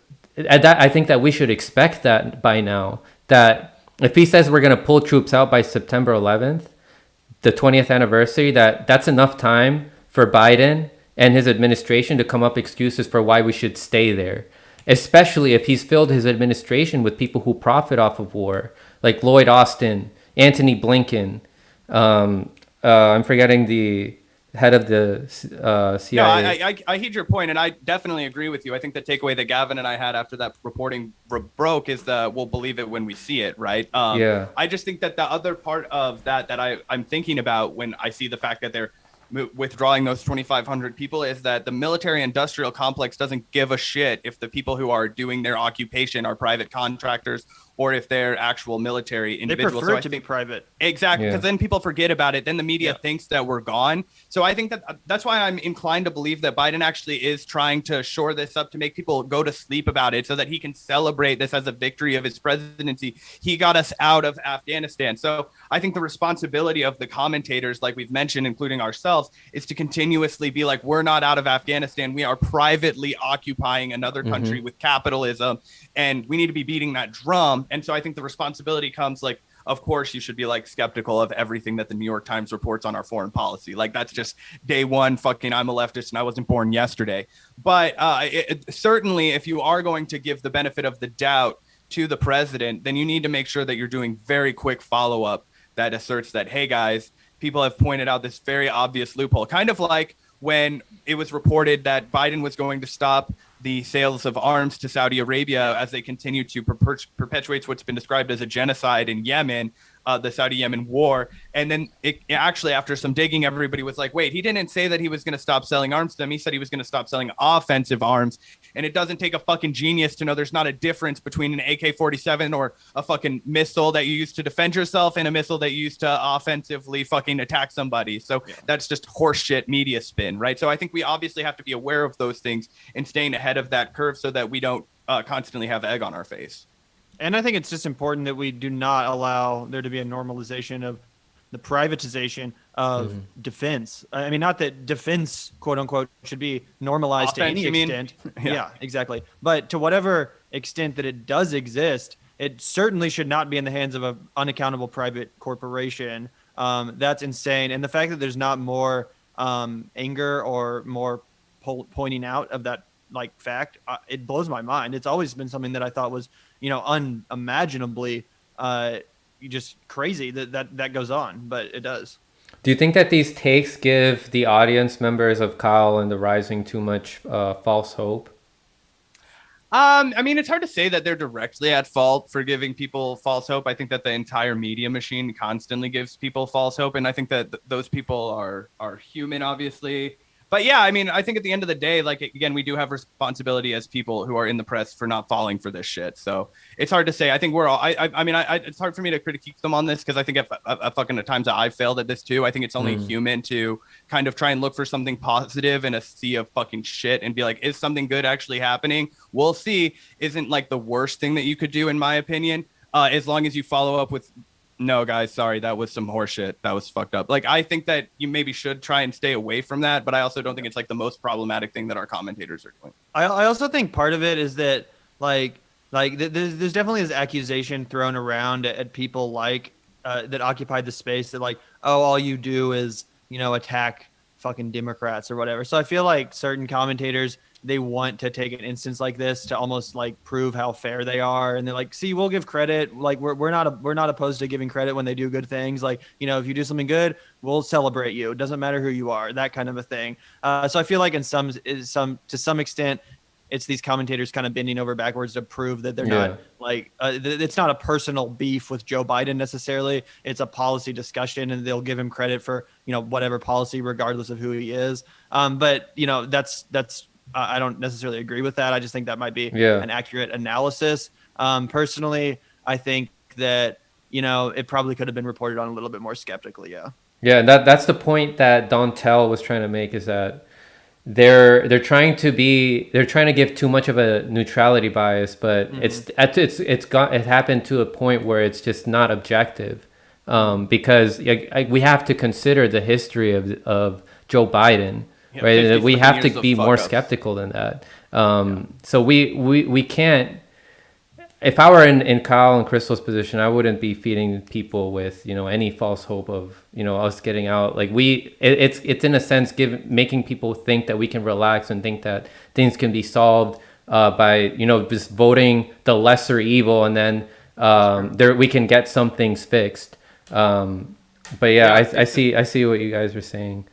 I think that we should expect that by now, that if he says we're going to pull troops out by September 11th, the 20th anniversary, that's enough time for Biden and his administration to come up excuses for why we should stay there. Especially if he's filled his administration with people who profit off of war, like Lloyd Austin, Antony Blinken. I'm forgetting the head of the CIA. No, I heed your point, and I definitely agree with you. I think the takeaway that Gavin and I had after that reporting broke is that we'll believe it when we see it, right? Yeah. I just think that the other part of that I'm thinking about when I see the fact that they're withdrawing those 2,500 people is that the military industrial complex doesn't give a shit if the people who are doing their occupation are private contractors or if they're actual military individuals. They prefer it to be private. Exactly, because then people forget about it. Then the media thinks that we're gone. So I think that's why I'm inclined to believe that Biden actually is trying to shore this up to make people go to sleep about it so that he can celebrate this as a victory of his presidency. He got us out of Afghanistan. So I think the responsibility of the commentators, like we've mentioned, including ourselves, is to continuously be like, we're not out of Afghanistan. We are privately occupying another country with capitalism, and we need to be beating that drum. And so I think the responsibility comes like, of course, you should be like skeptical of everything that the New York Times reports on our foreign policy. Like that's just day one. Fucking, I'm a leftist and I wasn't born yesterday. But certainly, if you are going to give the benefit of the doubt to the president, then you need to make sure that you're doing very quick follow up that asserts that, hey guys, people have pointed out this very obvious loophole, kind of like when it was reported that Biden was going to stop the sales of arms to Saudi Arabia as they continue to perpetuate what's been described as a genocide in Yemen, the Saudi-Yemen war. And then it actually, after some digging, everybody was like, wait, he didn't say that he was going to stop selling arms to them. He said he was going to stop selling offensive arms. And it doesn't take a fucking genius to know there's not a difference between an AK-47 or a fucking missile that you use to defend yourself and a missile that you use to offensively fucking attack somebody. So that's just horseshit media spin, right? So I think we obviously have to be aware of those things and staying ahead of that curve so that we don't constantly have egg on our face. And I think it's just important that we do not allow there to be a normalization of the privatization of defense. I mean, not that defense, quote unquote, should be normalized to any extent. Yeah, exactly. But to whatever extent that it does exist, it certainly should not be in the hands of an unaccountable private corporation. That's insane. And the fact that there's not more anger or more pointing out of that like fact, it blows my mind. It's always been something that I thought was, unimaginably just crazy that goes on, but it does. Do you think that these takes give the audience members of Kyle and the Rising too much false hope? I mean, it's hard to say that they're directly at fault for giving people false hope. I think that the entire media machine constantly gives people false hope, and I think that those people are human, obviously. But yeah, I mean, I think at the end of the day, like, again, we do have responsibility as people who are in the press for not falling for this shit. So it's hard to say. I think we're all, I mean, it's hard for me to critique them on this because I think at fucking times that I've failed at this too. I think it's only human to kind of try and look for something positive in a sea of fucking shit and be like, is something good actually happening? We'll see. Isn't like the worst thing that you could do, in my opinion, as long as you follow up with, no, guys, sorry, that was some horseshit. That was fucked up. Like, I think that you maybe should try and stay away from that, but I also don't think it's like the most problematic thing that our commentators are doing. I also think part of it is that there's definitely this accusation thrown around at people like that occupy the space that like, oh, all you do is attack fucking Democrats or whatever. So I feel like certain commentators, they want to take an instance like this to almost like prove how fair they are, and they're like, see, we'll give credit, like we're not opposed to giving credit when they do good things, like if you do something good, we'll celebrate you, it doesn't matter who you are, that kind of a thing. So I feel like to some extent it's these commentators kind of bending over backwards to prove that they're not like it's not a personal beef with Joe Biden necessarily, it's a policy discussion, and they'll give him credit for whatever policy regardless of who he is. But that's I don't necessarily agree with that. I just think that might be an accurate analysis. Personally, I think that, it probably could have been reported on a little bit more skeptically. Yeah. Yeah. That's the point that Dontel was trying to make, is that they're trying to give too much of a neutrality bias, but it happened to a point where it's just not objective. Because we have to consider the history of Joe Biden. Right, we have to be more skeptical than that. So we can't. If I were in Kyle and Crystal's position, I wouldn't be feeding people with any false hope of us getting out. Like it's in a sense making people think that we can relax and think that things can be solved by just voting the lesser evil, and then we can get some things fixed. But I see what you guys are saying.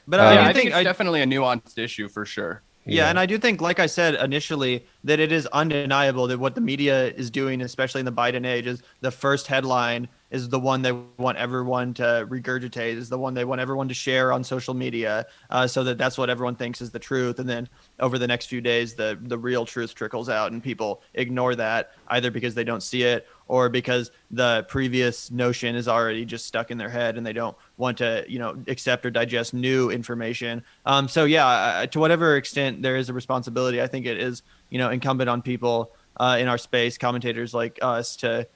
But I think it's definitely a nuanced issue for sure. Yeah, and I do think, like I said initially, that it is undeniable that what the media is doing, especially in the Biden age, is the first headline is the one they want everyone to regurgitate, is the one they want everyone to share on social media, so that's what everyone thinks is the truth. And then over the next few days, the real truth trickles out, and people ignore that either because they don't see it or because the previous notion is already just stuck in their head and they don't want to, accept or digest new information. So yeah, to whatever extent there is a responsibility, I think it is, incumbent on people in our space, commentators like us, to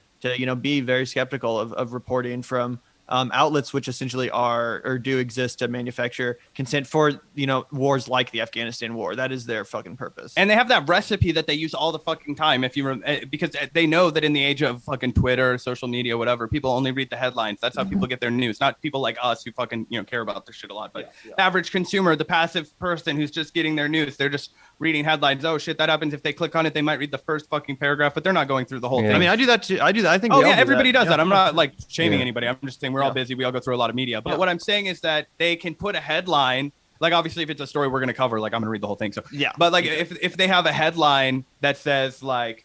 be very skeptical of reporting from outlets which essentially are or do exist to manufacture consent for wars like the Afghanistan war. That is their fucking purpose. And they have that recipe that they use all the fucking time. Because they know that in the age of fucking Twitter, social media, whatever, people only read the headlines. That's how people get their news. Not people like us who fucking care about this shit a lot. But the average consumer, the passive person who's just getting their news, they're just reading headlines. Oh shit, that happens. If they click on it, they might read the first fucking paragraph, but they're not going through the whole thing. I mean, I do that too. I think. Oh yeah, everybody does that. I'm not like shaming anybody. I'm just saying we're all busy. We all go through a lot of media. But what I'm saying is that they can put a headline. Like, obviously, if it's a story we're going to cover, like, I'm going to read the whole thing. So yeah. But like, if they have a headline that says like,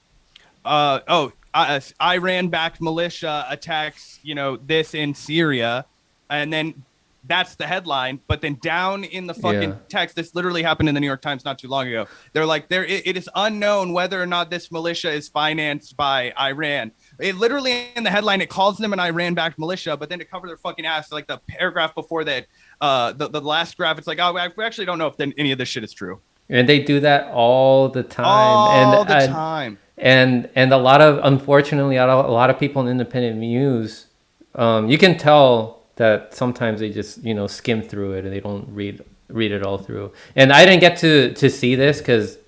Iran-backed militia attacks, this in Syria, and then that's the headline. But then down in the fucking text, this literally happened in the New York Times not too long ago. They're like, it is unknown whether or not this militia is financed by Iran. It literally in the headline, it calls them an Iran-backed militia, but then to cover their fucking ass, like the paragraph before that, the last graph, it's like, oh, we actually don't know if any of this shit is true. And they do that all the time. All the time. And unfortunately, a lot of people in independent news, you can tell that sometimes they just, skim through it and they don't read it all through. And I didn't get to see this because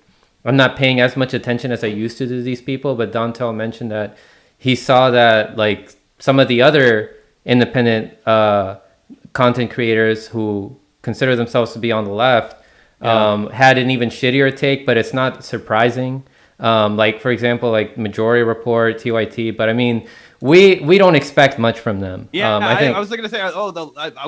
I'm not paying as much attention as I used to these people. But Dontel mentioned that, he saw that like some of the other independent content creators who consider themselves to be on the left had an even shittier take, but it's not surprising. Like for example, like Majority Report, TYT, but I mean, we don't expect much from them. Yeah, I was gonna say,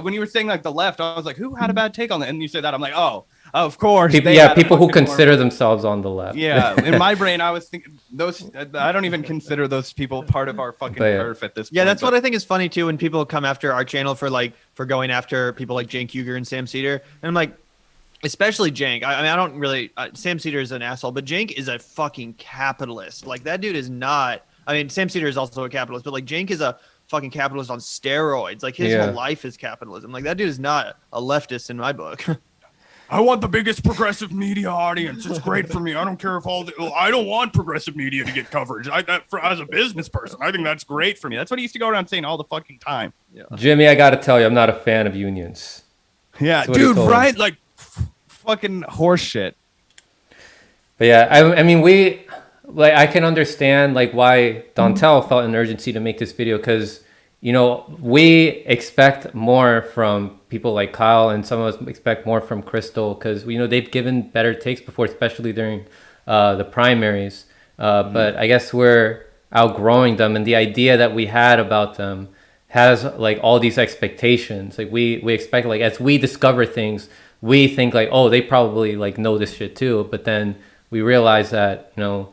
when you were saying like the left, I was like, who had a bad take on that? And you said that, I'm like, oh, of course. People who consider themselves on the left. Yeah, in my brain, I was thinking those. I don't even consider those people part of our fucking turf at this point. Yeah, that's what I think is funny too, when people come after our channel for going after people like Cenk Uygur and Sam Cedar, and I'm like, especially Cenk. I mean, I don't really. Sam Cedar is an asshole, but Cenk is a fucking capitalist. Like that dude is not. I mean, Sam Cedar is also a capitalist, but like Cenk is a fucking capitalist on steroids. Like his whole life is capitalism. Like that dude is not a leftist in my book. I want the biggest progressive media audience. It's great for me. I don't care if I don't want progressive media to get coverage. As a business person, I think that's great for me. That's what he used to go around saying all the fucking time. Yeah. Jimmy, I got to tell you, I'm not a fan of unions. Yeah, dude, right? Like fucking horse shit. But yeah, I mean, I can understand like why Dontel felt an urgency to make this video, because you know, we expect more from people like Kyle, and some of us expect more from Crystal, because you know they've given better takes before, especially during the primaries. But I guess we're outgrowing them, and the idea that we had about them has like all these expectations. Like we expect, like as we discover things, we think like, oh, they probably like know this shit too. But then we realize that, you know,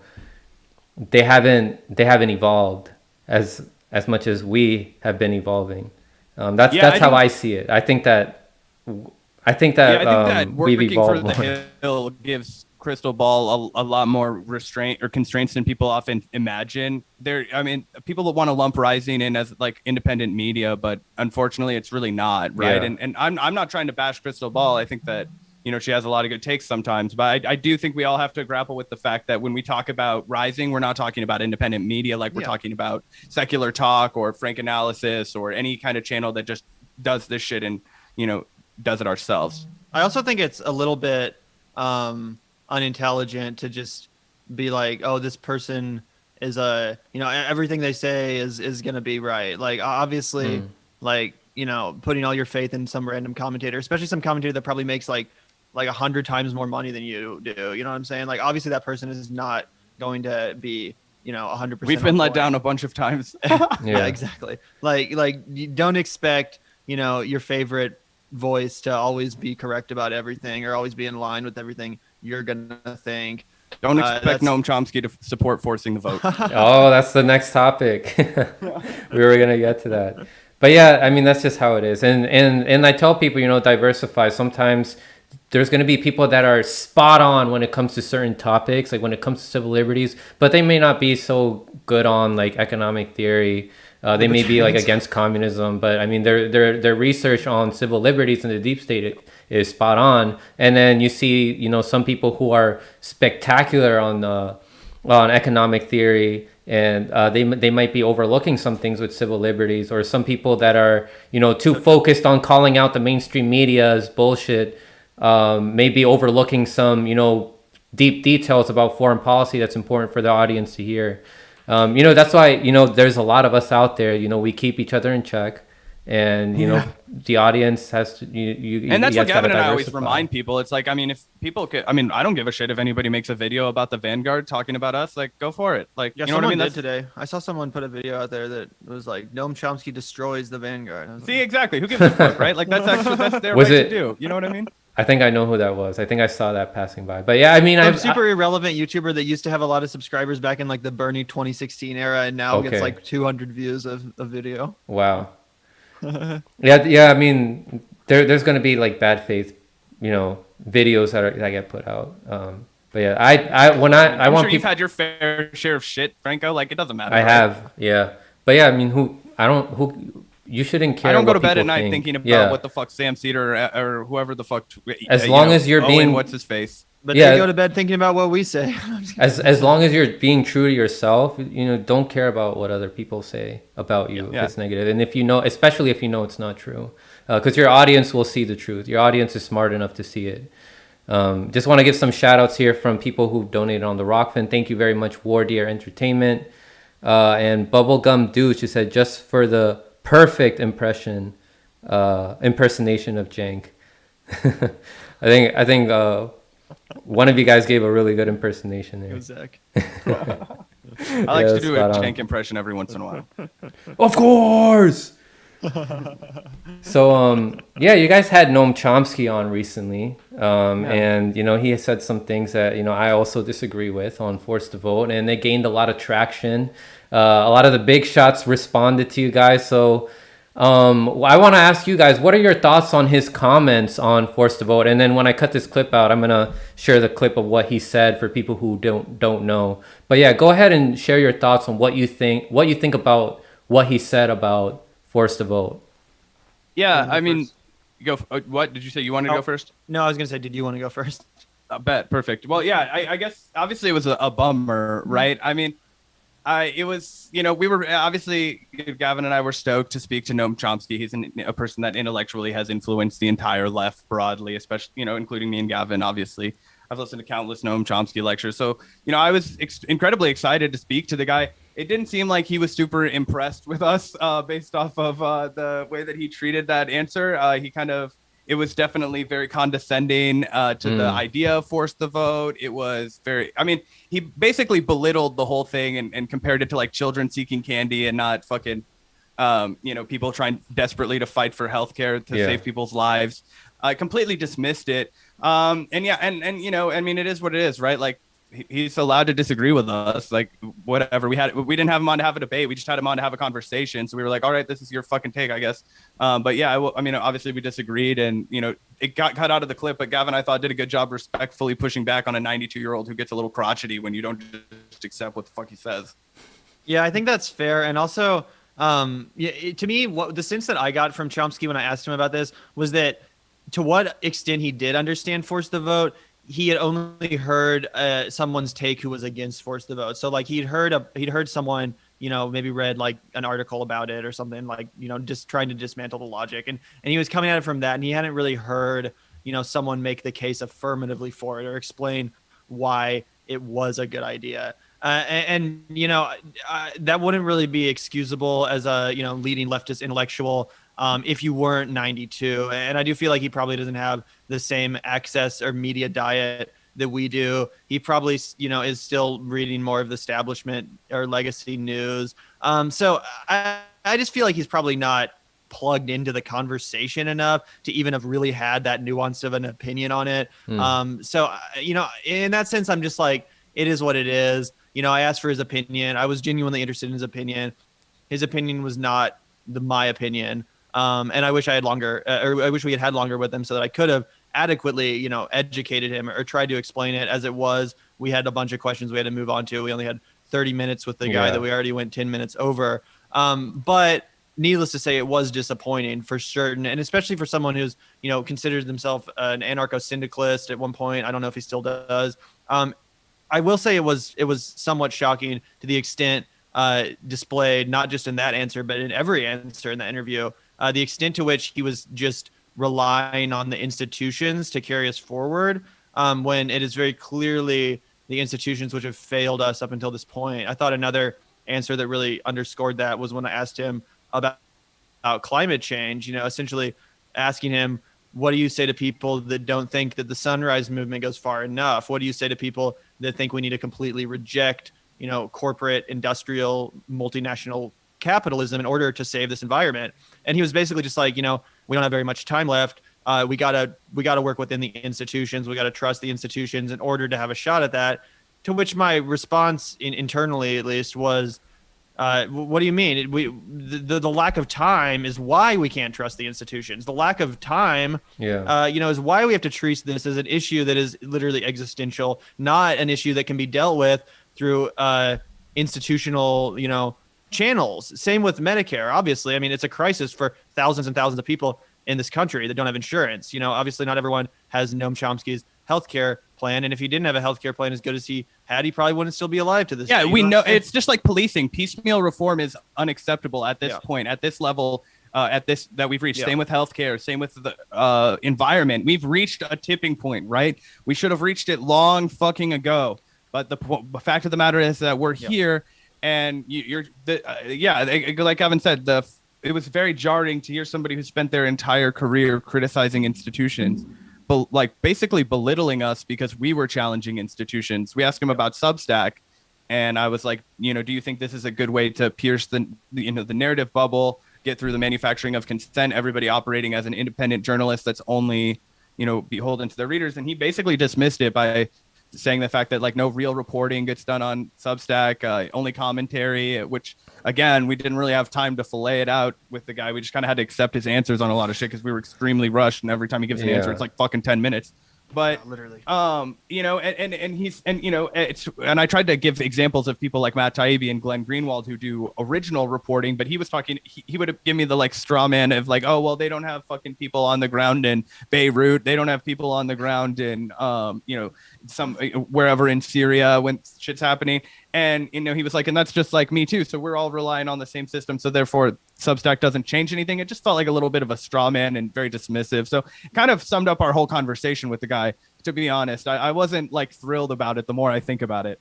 they haven't evolved as much as we have been evolving. That's how I see it. I think that we've evolved more. The Hill gives Crystal Ball a lot more restraint or constraints than people often imagine. People that want to lump Rising in as like independent media, but unfortunately it's really not, right? Yeah. And I'm not trying to bash Crystal Ball. I think that, you know, she has a lot of good takes sometimes, but I do think we all have to grapple with the fact that when we talk about Rising, we're not talking about independent media like we're talking about Secular Talk or Frank Analysis or any kind of channel that just does this shit and, you know, does it ourselves. I also think it's a little bit unintelligent to just be like, oh, this person is everything they say is going to be right. Like, obviously, like, you know, putting all your faith in some random commentator, especially some commentator that probably makes like 100 times more money than you do. You know what I'm saying? Like, obviously that person is not going to be, you know, 100%. We've been let down a bunch of times. Yeah, exactly. Like you don't expect, you know, your favorite voice to always be correct about everything or always be in line with everything you're going to think. Don't expect Noam Chomsky to support forcing the vote. Oh, that's the next topic. We were going to get to that. But yeah, I mean, that's just how it is. And I tell people, you know, diversify. Sometimes there's going to be people that are spot on when it comes to certain topics, like when it comes to civil liberties, but they may not be so good on like economic theory. They may be like against communism, but I mean, their research on civil liberties in the deep state is spot on. And then you see, you know, some people who are spectacular on economic theory, and they might be overlooking some things with civil liberties, or some people that are, you know, too focused on calling out the mainstream media as bullshit, maybe overlooking some, you know, deep details about foreign policy that's important for the audience to hear. You know, that's why, you know, there's a lot of us out there, you know, we keep each other in check, and, you know, the audience has to, and that's what Gavin and I always remind people. It's like, I mean, if people could, I mean, I don't give a shit if anybody makes a video about the Vanguard talking about us, like, go for it. Like, yeah, you know what I mean? Did today. I saw someone put a video out there that was like, Noam Chomsky destroys the Vanguard. See, exactly. Who gives a fuck, right? Like, that's their right to do. You know what I mean? I think I know who that was. I think I saw that passing by. But yeah, I mean, I'm super irrelevant YouTuber that used to have a lot of subscribers back in like the Bernie 2016 era, and now gets like 200 views of a video. Wow. Yeah. I mean, there's going to be like bad faith, you know, videos that get put out. But yeah, I want sure people. You've had your fair share of shit, Franco. Like, it doesn't matter. I have, yeah. But yeah, I mean, you shouldn't care. I don't go to bed at night thinking about what the fuck Sam Cedar or whoever the fuck. As long as you're being, what's his face? But they go to bed thinking about what we say. as long as you're being true to yourself, you know, don't care about what other people say about you if it's negative. And if you know, especially if you know it's not true, because your audience will see the truth. Your audience is smart enough to see it. Just want to give some shout outs here from people who donated on the Rockfin. Thank you very much, War Deer Entertainment. And Bubblegum Douche, who said, just for the perfect impersonation of Jank. I think one of you guys gave a really good impersonation there. Zach. I like to do a Jank impression every once in a while. Of course. So yeah, you guys had Noam Chomsky on recently, and he said some things that I also disagree with on Forced to Vote, and they gained a lot of traction. A lot of the big shots responded to you guys. So I want to ask you guys, what are your thoughts on his comments on Forced to Vote? And then when I cut this clip out, I'm gonna share the clip of what he said for people who don't know. But yeah, go ahead and share your thoughts on what you think about what he said about Forced to Vote. Yeah, I mean, go. What did you say? You wanted to go first? No, I was gonna say, did you want to go first? I bet. Perfect. Well, yeah, I guess obviously it was a bummer, right? I mean, it was, we were obviously, Gavin and I were stoked to speak to Noam Chomsky. He's a person that intellectually has influenced the entire left broadly, especially, including me and Gavin, obviously. I've listened to countless Noam Chomsky lectures. So, I was incredibly excited to speak to the guy. It didn't seem like he was super impressed with us based off of the way that he treated that answer. It was definitely very condescending to the idea of Forced to Vote. It was he basically belittled the whole thing and compared it to like children seeking candy and not fucking, people trying desperately to fight for healthcare to save people's lives. I completely dismissed it. It is what it is, right? Like, he's allowed to disagree with us, like whatever. We didn't have him on to have a debate. We just had him on to have a conversation. So we were like, all right, this is your fucking take, I guess. But yeah, obviously we disagreed, and it got cut out of the clip. But Gavin, I thought, did a good job respectfully pushing back on a 92-year-old who gets a little crotchety when you don't just accept what the fuck he says. Yeah, I think that's fair. And also, to me, the sense that I got from Chomsky when I asked him about this was that to what extent he did understand Forced to Vote, he had only heard someone's take who was against Forced to Vote. So like he'd heard someone, maybe read like an article about it or something, like, just trying to dismantle the logic. And he was coming at it from that. And he hadn't really heard, someone make the case affirmatively for it or explain why it was a good idea. That wouldn't really be excusable as a, leading leftist intellectual if you weren't 92. And I do feel like he probably doesn't have the same access or media diet that we do. He probably, is still reading more of the establishment or legacy news. So I just feel like he's probably not plugged into the conversation enough to even have really had that nuance of an opinion on it. So, in that sense, I'm just like, it is what it is. I asked for his opinion. I was genuinely interested in his opinion. His opinion was not my opinion. And I wish I had longer, or I wish we had had longer with him so that I could have adequately, educated him or tried to explain it as it was. We had a bunch of questions we had to move on to. We only had 30 minutes with the guy that we already went 10 minutes over. But needless to say, it was disappointing for certain. And especially for someone who's, considers himself an anarcho-syndicalist at one point. I don't know if he still does. I will say it was somewhat shocking to the extent displayed, not just in that answer, but in every answer in the interview, the extent to which he was just relying on the institutions to carry us forward, when it is very clearly the institutions which have failed us up until this point. I thought another answer that really underscored that was when I asked him about climate change, essentially asking him, what do you say to people that don't think that the Sunrise Movement goes far enough? What do you say to people that think we need to completely reject, corporate, industrial, multinational capitalism in order to save this environment? And he was basically just like, we don't have very much time left. We gotta work within the institutions. We gotta trust the institutions in order to have a shot at that. To which my response, internally at least, was, what do you mean? The lack of time is why we can't trust the institutions. The lack of time, is why we have to treat this as an issue that is literally existential, not an issue that can be dealt with through institutional, channels. Same with Medicare. Obviously, I mean, it's a crisis for thousands and thousands of people in this country that don't have insurance. Obviously, not everyone has Noam Chomsky's healthcare plan, and if he didn't have a healthcare plan as good as he had, he probably wouldn't still be alive to this day. We know it's just like policing. Piecemeal reform is unacceptable at this point, at this level, at this that we've reached. Same with healthcare, same with the environment. We've reached a tipping point, right? We should have reached it long fucking ago. But the fact of the matter is that we're here, And like Evan said, it was very jarring to hear somebody who spent their entire career criticizing institutions, but like basically belittling us because we were challenging institutions. We asked him about Substack, and I was like, do you think this is a good way to pierce the narrative bubble, get through the manufacturing of consent, everybody operating as an independent journalist that's only, beholden to their readers? And he basically dismissed it by saying the fact that like no real reporting gets done on Substack, only commentary, which again, we didn't really have time to fillet it out with the guy. We just kind of had to accept his answers on a lot of shit because we were extremely rushed, and every time he gives an answer, it's like fucking 10 minutes. But literally, and I tried to give examples of people like Matt Taibbi and Glenn Greenwald who do original reporting, but he was talking, he would give me the like straw man of like, oh, well, they don't have fucking people on the ground in Beirut. They don't have people on the ground in, some wherever in Syria when shit's happening. And, he was like, and that's just like me too. So we're all relying on the same system. So therefore Substack doesn't change anything. It just felt like a little bit of a straw man and very dismissive. So it kind of summed up our whole conversation with the guy, to be honest. I wasn't like thrilled about it the more I think about it.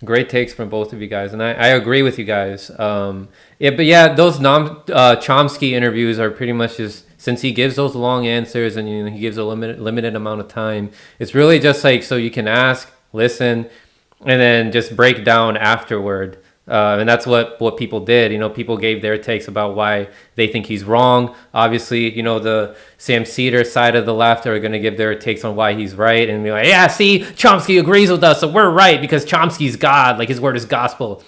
Great takes from both of you guys. And I agree with you guys. Those Noam Chomsky interviews are pretty much just, since he gives those long answers and he gives a limited amount of time, it's really just like so you can ask, listen, and then just break down afterward. And that's what people did. People gave their takes about why they think he's wrong. Obviously, the Sam Cedar side of the left are going to give their takes on why he's right and be like, yeah, see, Chomsky agrees with us, so we're right because Chomsky's God, like his word is gospel.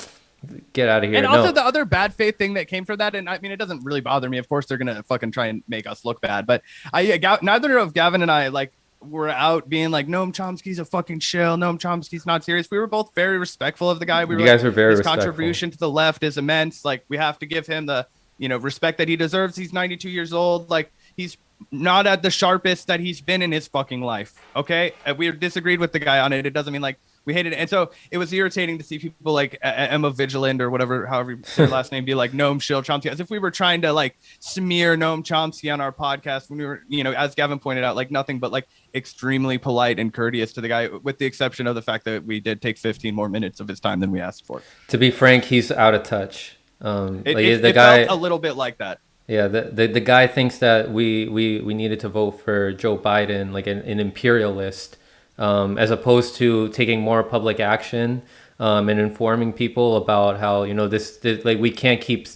Get out of here. And also the other bad faith thing that came from that, and I mean, it doesn't really bother me. Of course, they're going to fucking try and make us look bad. But neither of Gavin and I, like, were out being like, Noam Chomsky's a fucking shill. Noam Chomsky's not serious. We were both very respectful of the guy. You guys were very his respectful. Contribution to the left is immense. Like, we have to give him the, respect that he deserves. He's 92 years old. Like, he's not at the sharpest that he's been in his fucking life. Okay. We disagreed with the guy on it. It doesn't mean like we hated it. And so it was irritating to see people like Emma Vigilant or whatever, however her last name, be like Noam Shill Chomsky, as if we were trying to like smear Noam Chomsky on our podcast when we were, as Gavin pointed out, like nothing but like extremely polite and courteous to the guy, with the exception of the fact that we did take 15 more minutes of his time than we asked for. To be frank, he's out of touch. It felt a little bit like that. Yeah, the guy thinks that we needed to vote for Joe Biden, like an imperialist, as opposed to taking more public action and informing people about how this like we can't keep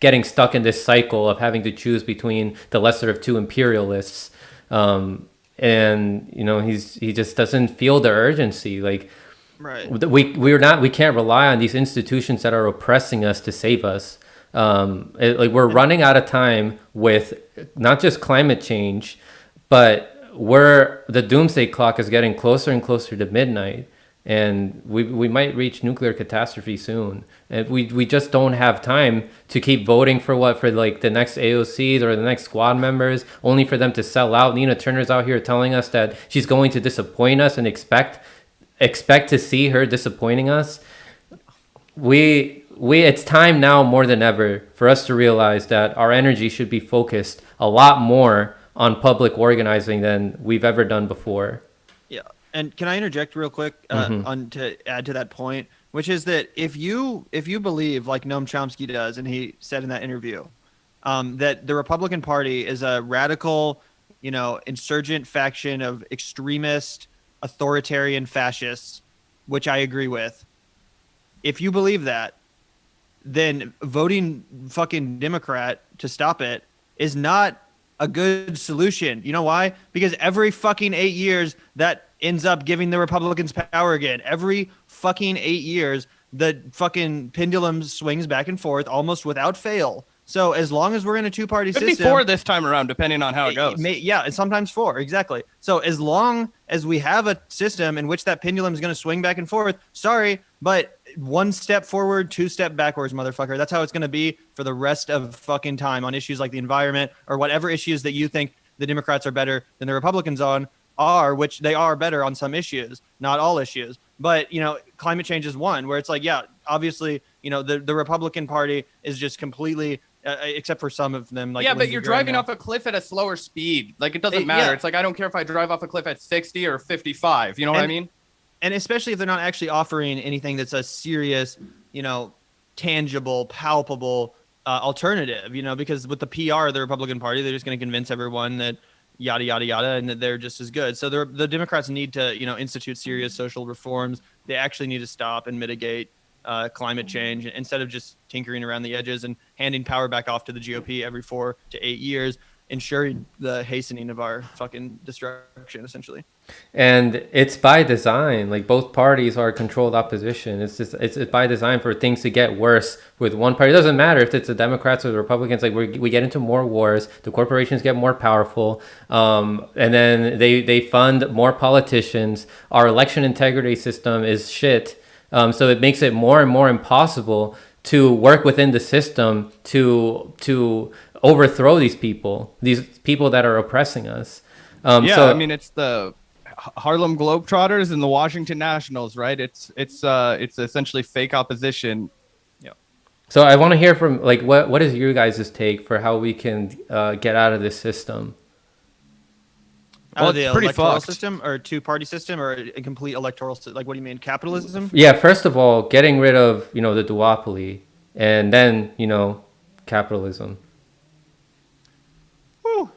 getting stuck in this cycle of having to choose between the lesser of two imperialists. And he just doesn't feel the urgency. Like, right, we can't rely on these institutions that are oppressing us to save us. We're running out of time with not just climate change, but the doomsday clock is getting closer and closer to midnight, and we might reach nuclear catastrophe soon. And we just don't have time to keep voting for like the next AOCs or the next squad members, only for them to sell out. Nina Turner's out here telling us that she's going to disappoint us and expect to see her disappointing us. It's time now more than ever for us to realize that our energy should be focused a lot more on public organizing than we've ever done before. Yeah. And can I interject real quick to add to that point, which is that if you believe, like Noam Chomsky does, and he said in that interview, that the Republican Party is a radical, insurgent faction of extremist, authoritarian fascists, which I agree with. If you believe that, then voting fucking Democrat to stop it is not a good solution. You know why? Because every fucking 8 years that ends up giving the Republicans power again. Every fucking 8 years, the fucking pendulum swings back and forth almost without fail. So as long as we're in a two-party system, could be 4 this time around, depending on how it goes. And sometimes 4, exactly. So as long as we have a system in which that pendulum is going to swing back and forth, sorry, but 1 step forward, 2 step backwards, motherfucker. That's how it's going to be for the rest of fucking time on issues like the environment or whatever issues that you think the Democrats are better than the Republicans are, which they are better on some issues, not all issues. But, climate change is one where it's like, yeah, obviously, the Republican Party is just completely, except for some of them. Like, yeah, but you're driving off a cliff at a slower speed. Like, it doesn't matter. Yeah. It's like, I don't care if I drive off a cliff at 60 or 55. You know what I mean? And especially if they're not actually offering anything that's a serious, tangible, palpable alternative, because with the PR of the Republican Party, they're just going to convince everyone that yada, yada, yada, and that they're just as good. So the Democrats need to, institute serious social reforms. They actually need to stop and mitigate climate change instead of just tinkering around the edges and handing power back off to the GOP every 4 to 8 years, ensuring the hastening of our fucking destruction, essentially. And it's by design. Like, both parties are controlled opposition. It's by design for things to get worse with one party. It doesn't matter if it's the Democrats or the Republicans. Like, we get into more wars. The corporations get more powerful, and then they fund more politicians. Our election integrity system is shit. So it makes it more and more impossible to work within the system to overthrow these people that are oppressing us. So I mean, it's the Harlem Globetrotters and the Washington Nationals, right? It's essentially fake opposition. Yeah. So I want to hear from, like, what is your guys' take for how we can get out of this system? Out of the electoral system, or two-party system, or a complete electoral system? Like, what do you mean, capitalism? Yeah, first of all, getting rid of, the duopoly, and then, capitalism.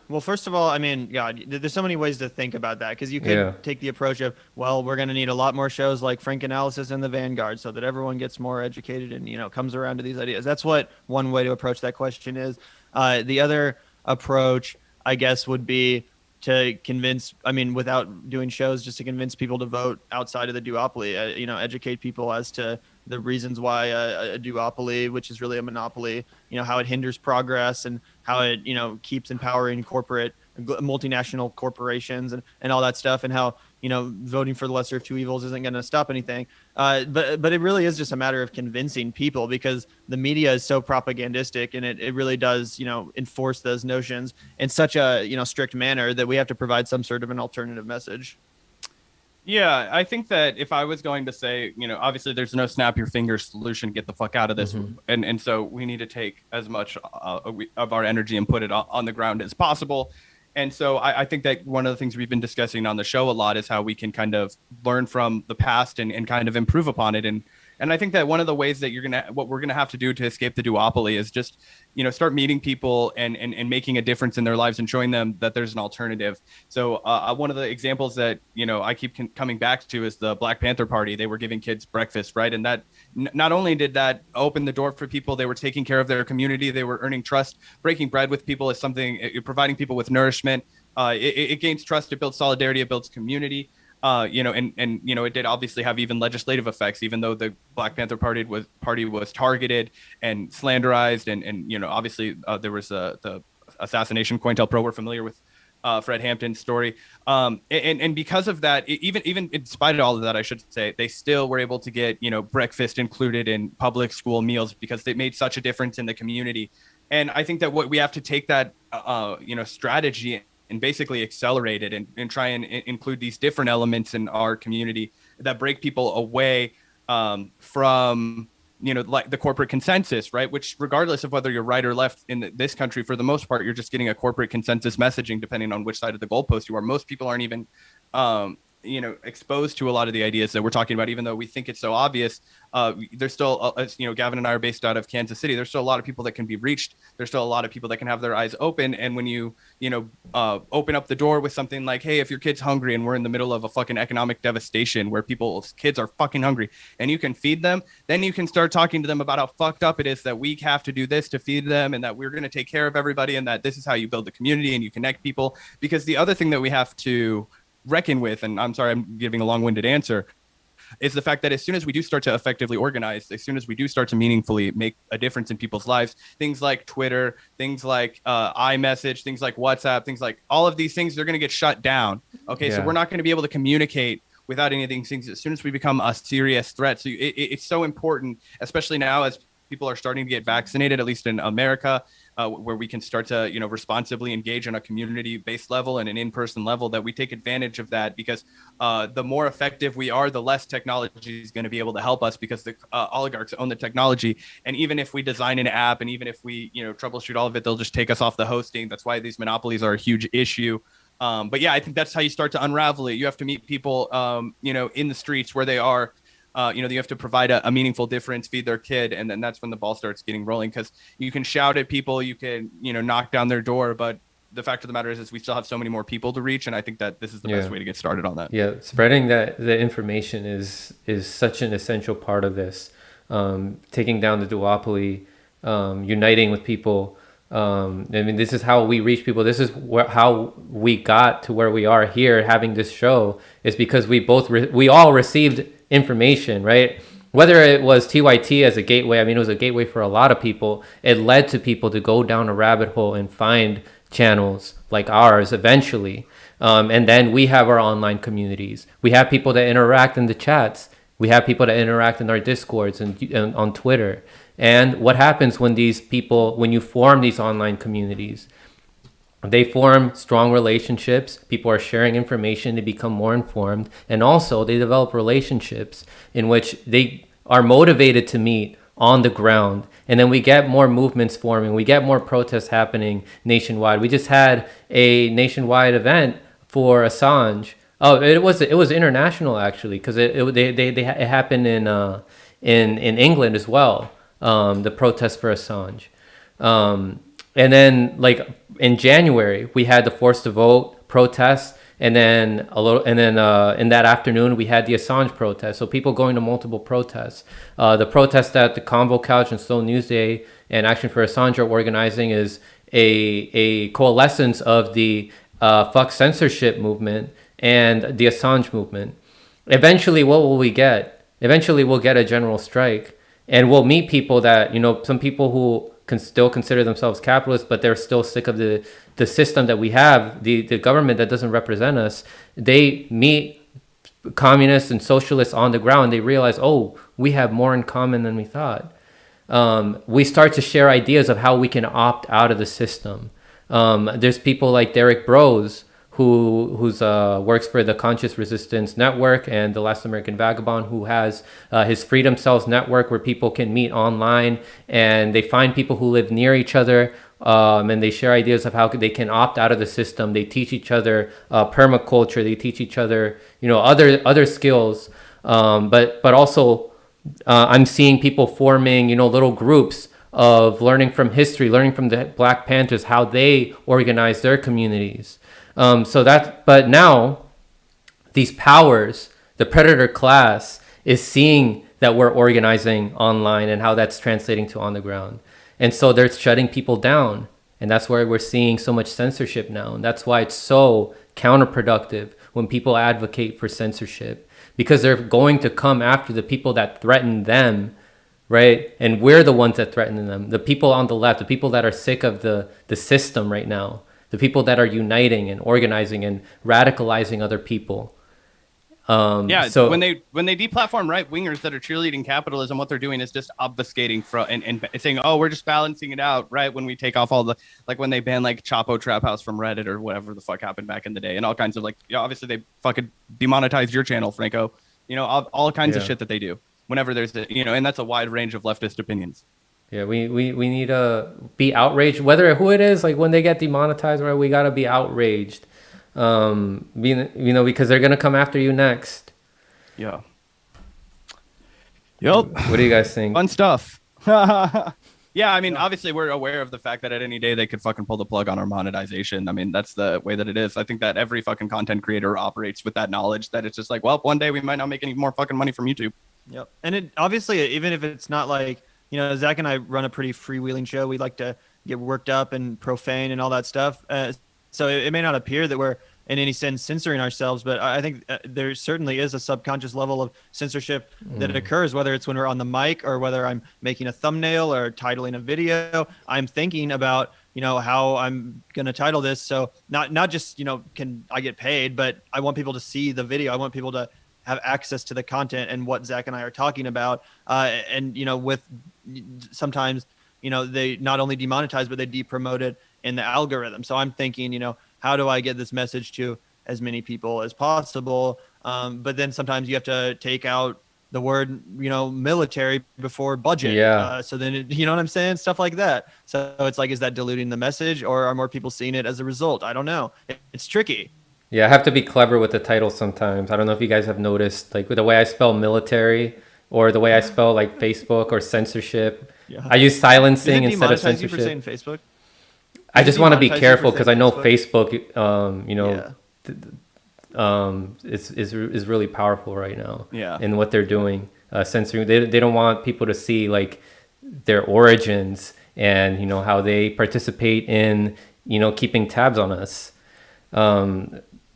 Well, first of all, I mean, God, there's so many ways to think about that, because you could take the approach of, well, we're going to need a lot more shows like Frank Analysis and the Vanguard so that everyone gets more educated and, comes around to these ideas. That's what one way to approach that question is. The other approach, I guess, would be to convince, without doing shows, just to convince people to vote outside of the duopoly, educate people as to the reasons why a duopoly, which is really a monopoly, how it hinders progress and how it, keeps empowering corporate multinational corporations and all that stuff, and how, voting for the lesser of two evils isn't going to stop anything. But it really is just a matter of convincing people, because the media is so propagandistic, and it really does, enforce those notions in such a, strict manner that we have to provide some sort of an alternative message. Yeah, I think that if I was going to say, obviously there's no snap your fingers solution, get the fuck out of this. Mm-hmm. And so we need to take as much of our energy and put it on the ground as possible. And so I think that one of the things we've been discussing on the show a lot is how we can kind of learn from the past and kind of improve upon it. And I think that one of the ways that what we're gonna have to do to escape the duopoly is just, start meeting people and making a difference in their lives and showing them that there's an alternative. So one of the examples that, I keep coming back to is the Black Panther Party. They were giving kids breakfast, right? And that not only did that open the door for people, they were taking care of their community. They were earning trust. Breaking bread with people is something, providing people with nourishment. It gains trust. It builds solidarity. It builds community. It did obviously have even legislative effects, even though the Black Panther Party was targeted and slanderized. And obviously there was the assassination. COINTELPRO, we're familiar with Fred Hampton's story. And because of that, even in spite of all of that, I should say, they still were able to get, breakfast included in public school meals because they made such a difference in the community. And I think that what we have to take that, strategy and basically accelerate it and try and include these different elements in our community that break people away from, like the corporate consensus, right? Which, regardless of whether you're right or left in this country, for the most part, you're just getting a corporate consensus messaging, depending on which side of the goalpost you are. Most people aren't even, exposed to a lot of the ideas that we're talking about, even though we think it's so obvious. There's still, Gavin and I are based out of Kansas City. There's still a lot of people that can be reached. There's still a lot of people that can have their eyes open. And when you open up the door with something like, hey, if your kid's hungry and we're in the middle of a fucking economic devastation where people's kids are fucking hungry and you can feed them, then you can start talking to them about how fucked up it is that we have to do this to feed them and that we're going to take care of everybody and that this is how you build the community and you connect people. Because the other thing that we have to reckon with, and I'm sorry I'm giving a long-winded answer, is the fact that as soon as we do start to effectively organize, as soon as we do start to meaningfully make a difference in people's lives, things like Twitter, things like iMessage, things like WhatsApp, things like all of these things, they're going to get shut down. Okay, so we're not going to be able to communicate without any of these things as soon as we become a serious threat. So it's so important, especially now as people are starting to get vaccinated, at least in America, where we can start to, responsibly engage on a community-based level and an in-person level, that we take advantage of that, because the more effective we are, the less technology is going to be able to help us, because the oligarchs own the technology. And even if we design an app and even if we, troubleshoot all of it, they'll just take us off the hosting. That's why these monopolies are a huge issue. But yeah, I think that's how you start to unravel it. You have to meet people, in the streets where they are. you have to provide a meaningful difference, feed their kid, and then that's when the ball starts getting rolling. Because you can shout at people, you can knock down their door, but the fact of the matter is we still have so many more people to reach, and I think that this is the best way to get started on that. Yeah, spreading the information is such an essential part of this. Taking down the duopoly, uniting with people. I mean, this is how we reach people. This is how we got to where we are here, having this show, is because we all received information, right? Whether it was TYT as a gateway, I mean, it was a gateway for a lot of people. It led to people to go down a rabbit hole and find channels like ours eventually. And then we have our online communities. We have people that interact in the chats. We have people that interact in our Discords and on Twitter. And what happens when you form these online communities? They form strong relationships. People are sharing information. They become more informed. And also they develop relationships in which they are motivated to meet on the ground. And then we get more movements forming. We get more protests happening nationwide. We just had a nationwide event for Assange. Oh, it was international actually, because it happened in England as well. The protest for Assange. And then like in January, we had the Force to Vote protest. And then in that afternoon, we had the Assange protest. So people going to multiple protests. The protest that the Convo Couch and Slow News Day and Action for Assange are organizing is a coalescence of the Fuck Censorship movement and the Assange movement. Eventually, what will we get? Eventually, we'll get a general strike, and we'll meet people that, some people who can still consider themselves capitalists, but they're still sick of the system that we have, the government that doesn't represent us. They meet communists and socialists on the ground. They realize, oh, we have more in common than we thought. We start to share ideas of how we can opt out of the system. There's people like Derek Brose, who works for the Conscious Resistance Network and the Last American Vagabond, who has his Freedom Cells network where people can meet online and they find people who live near each other, and they share ideas of how they can opt out of the system. They teach each other permaculture. They teach each other, other skills. But also, I'm seeing people forming, little groups of learning from history, learning from the Black Panthers, how they organize their communities. But now these powers, the predator class, is seeing that we're organizing online and how that's translating to on the ground. And so they're shutting people down. And that's why we're seeing so much censorship now. And that's why it's so counterproductive when people advocate for censorship, because they're going to come after the people that threaten them, right? And we're the ones that threaten them. The people on the left, the people that are sick of the system right now. The people that are uniting and organizing and radicalizing other people. So when they deplatform right wingers that are cheerleading capitalism, what they're doing is just obfuscating and saying, oh, we're just balancing it out, right? When we take off all the, like when they ban like Chapo Trap House from Reddit or whatever the fuck happened back in the day, and all kinds of obviously they fucking demonetized your channel, Franco. All kinds of shit that they do whenever there's and that's a wide range of leftist opinions. Yeah, we need to be outraged, who it is. Like when they get demonetized, right? We gotta be outraged, because they're gonna come after you next. Yeah. Yep. What do you guys think? Fun stuff. Yeah, I mean, obviously we're aware of the fact that at any day they could fucking pull the plug on our monetization. I mean, that's the way that it is. I think that every fucking content creator operates with that knowledge that it's just like, well, one day we might not make any more fucking money from YouTube. Yep. And it obviously, even if it's not like, Zach and I run a pretty freewheeling show. We like to get worked up and profane and all that stuff. So it may not appear that we're in any sense censoring ourselves, but I think there certainly is a subconscious level of censorship that occurs, whether it's when we're on the mic or whether I'm making a thumbnail or titling a video. I'm thinking about, how I'm going to title this. So not just, can I get paid, but I want people to see the video. I want people to have access to the content and what Zach and I are talking about. And with sometimes, they not only demonetize, but they depromote it in the algorithm. So I'm thinking, how do I get this message to as many people as possible? But then sometimes you have to take out the word, military before budget. Yeah. So then, you know what I'm saying? Stuff like that. So it's like, is that diluting the message, or are more people seeing it as a result? I don't know. It's tricky. Yeah, I have to be clever with the title sometimes. I don't know if you guys have noticed, like with the way I spell military, or the way I spell like Facebook or censorship. Yeah. I use silencing instead of demonetize you for censorship. saying Facebook? I just want to be demonetize you careful for because I saying know Facebook? Facebook, is really powerful right now. Yeah. In what they're doing, censoring. They don't want people to see like their origins and how they participate in keeping tabs on us.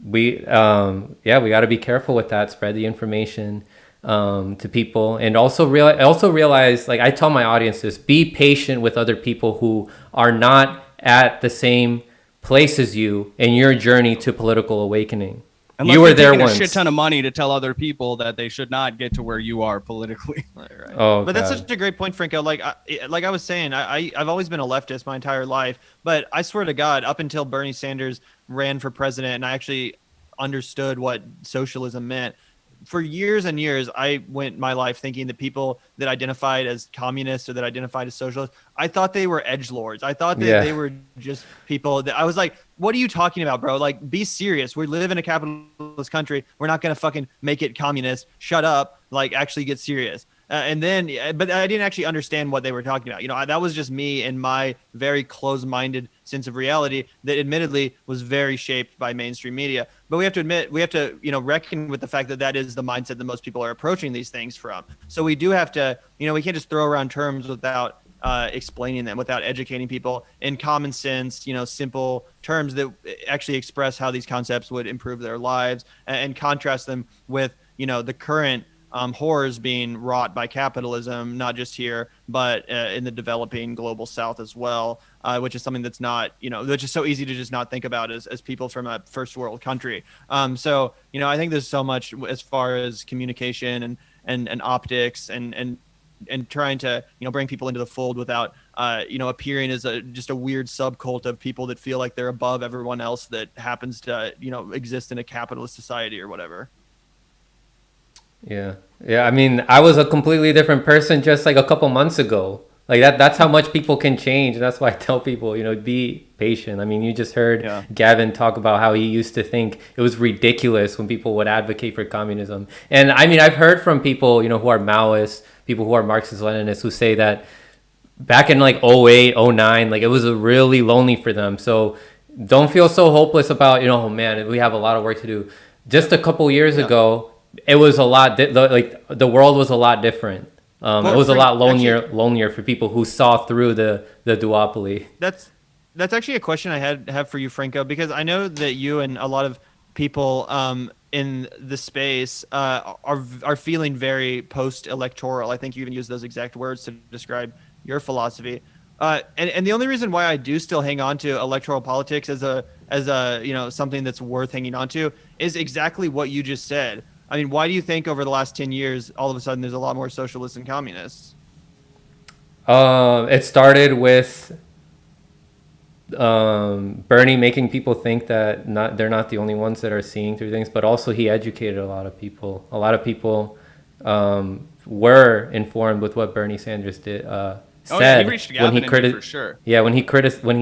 We got to be careful with that. Spread the information to people, and also realize, like I tell my audience this: be patient with other people who are not at the same place as you in your journey to political awakening. Unless you were there taking once. a shit ton of money to tell other people that they should not get to where you are politically. Right. Oh, but that's God. such a great point, Franco. Like I was saying, I've always been a leftist my entire life, but I swear to God, up until Bernie Sanders ran for president and I actually understood what socialism meant, for years and years, I went my life thinking that people that identified as communists or that identified as socialists, I thought they were edgelords. I thought that they were just people that I was like, what are you talking about, bro? Like, be serious. We live in a capitalist country. We're not going to fucking make it communist. Shut up. Like, actually get serious. But I didn't actually understand what they were talking about. That was just me and my very closed-minded sense of reality that admittedly was very shaped by mainstream media. But we have to reckon with the fact that that is the mindset that most people are approaching these things from. So we do have to, we can't just throw around terms without explaining them, without educating people in common sense, simple terms that actually express how these concepts would improve their lives, and contrast them with, the current horrors being wrought by capitalism, not just here, but in the developing global South as well, which is something that's not, which is so easy to just not think about as people from a first world country. So, I think there's so much as far as communication and optics and trying to, bring people into the fold without, appearing as just a weird subcult of people that feel like they're above everyone else that happens to, exist in a capitalist society or whatever. Yeah. I mean, I was a completely different person just like a couple months ago. Like that's how much people can change. That's why I tell people, be patient. I mean, you just heard Gavin talk about how he used to think it was ridiculous when people would advocate for communism. And I mean, I've heard from people, who are Maoists, people who are Marxist-Leninists, who say that back in like 08, 09, like it was really lonely for them. So don't feel so hopeless about, oh man, we have a lot of work to do. Just a couple years ago, it was a lot like the world was a lot different. It was a lot lonelier for people who saw through the duopoly. That's actually a question I have for you, Franco, because I know that you and a lot of people in the space are feeling very post-electoral. I think you even use those exact words to describe your philosophy. And the only reason why I do still hang on to electoral politics as a something that's worth hanging on to is exactly what you just said. I mean, why do you think over the last 10 years, all of a sudden, there's a lot more socialists and communists? It started with Bernie making people think that they're not the only ones that are seeing through things, but also he educated a lot of people. A lot of people were informed with what Bernie Sanders said he reached Gavin and me for sure. Yeah, when he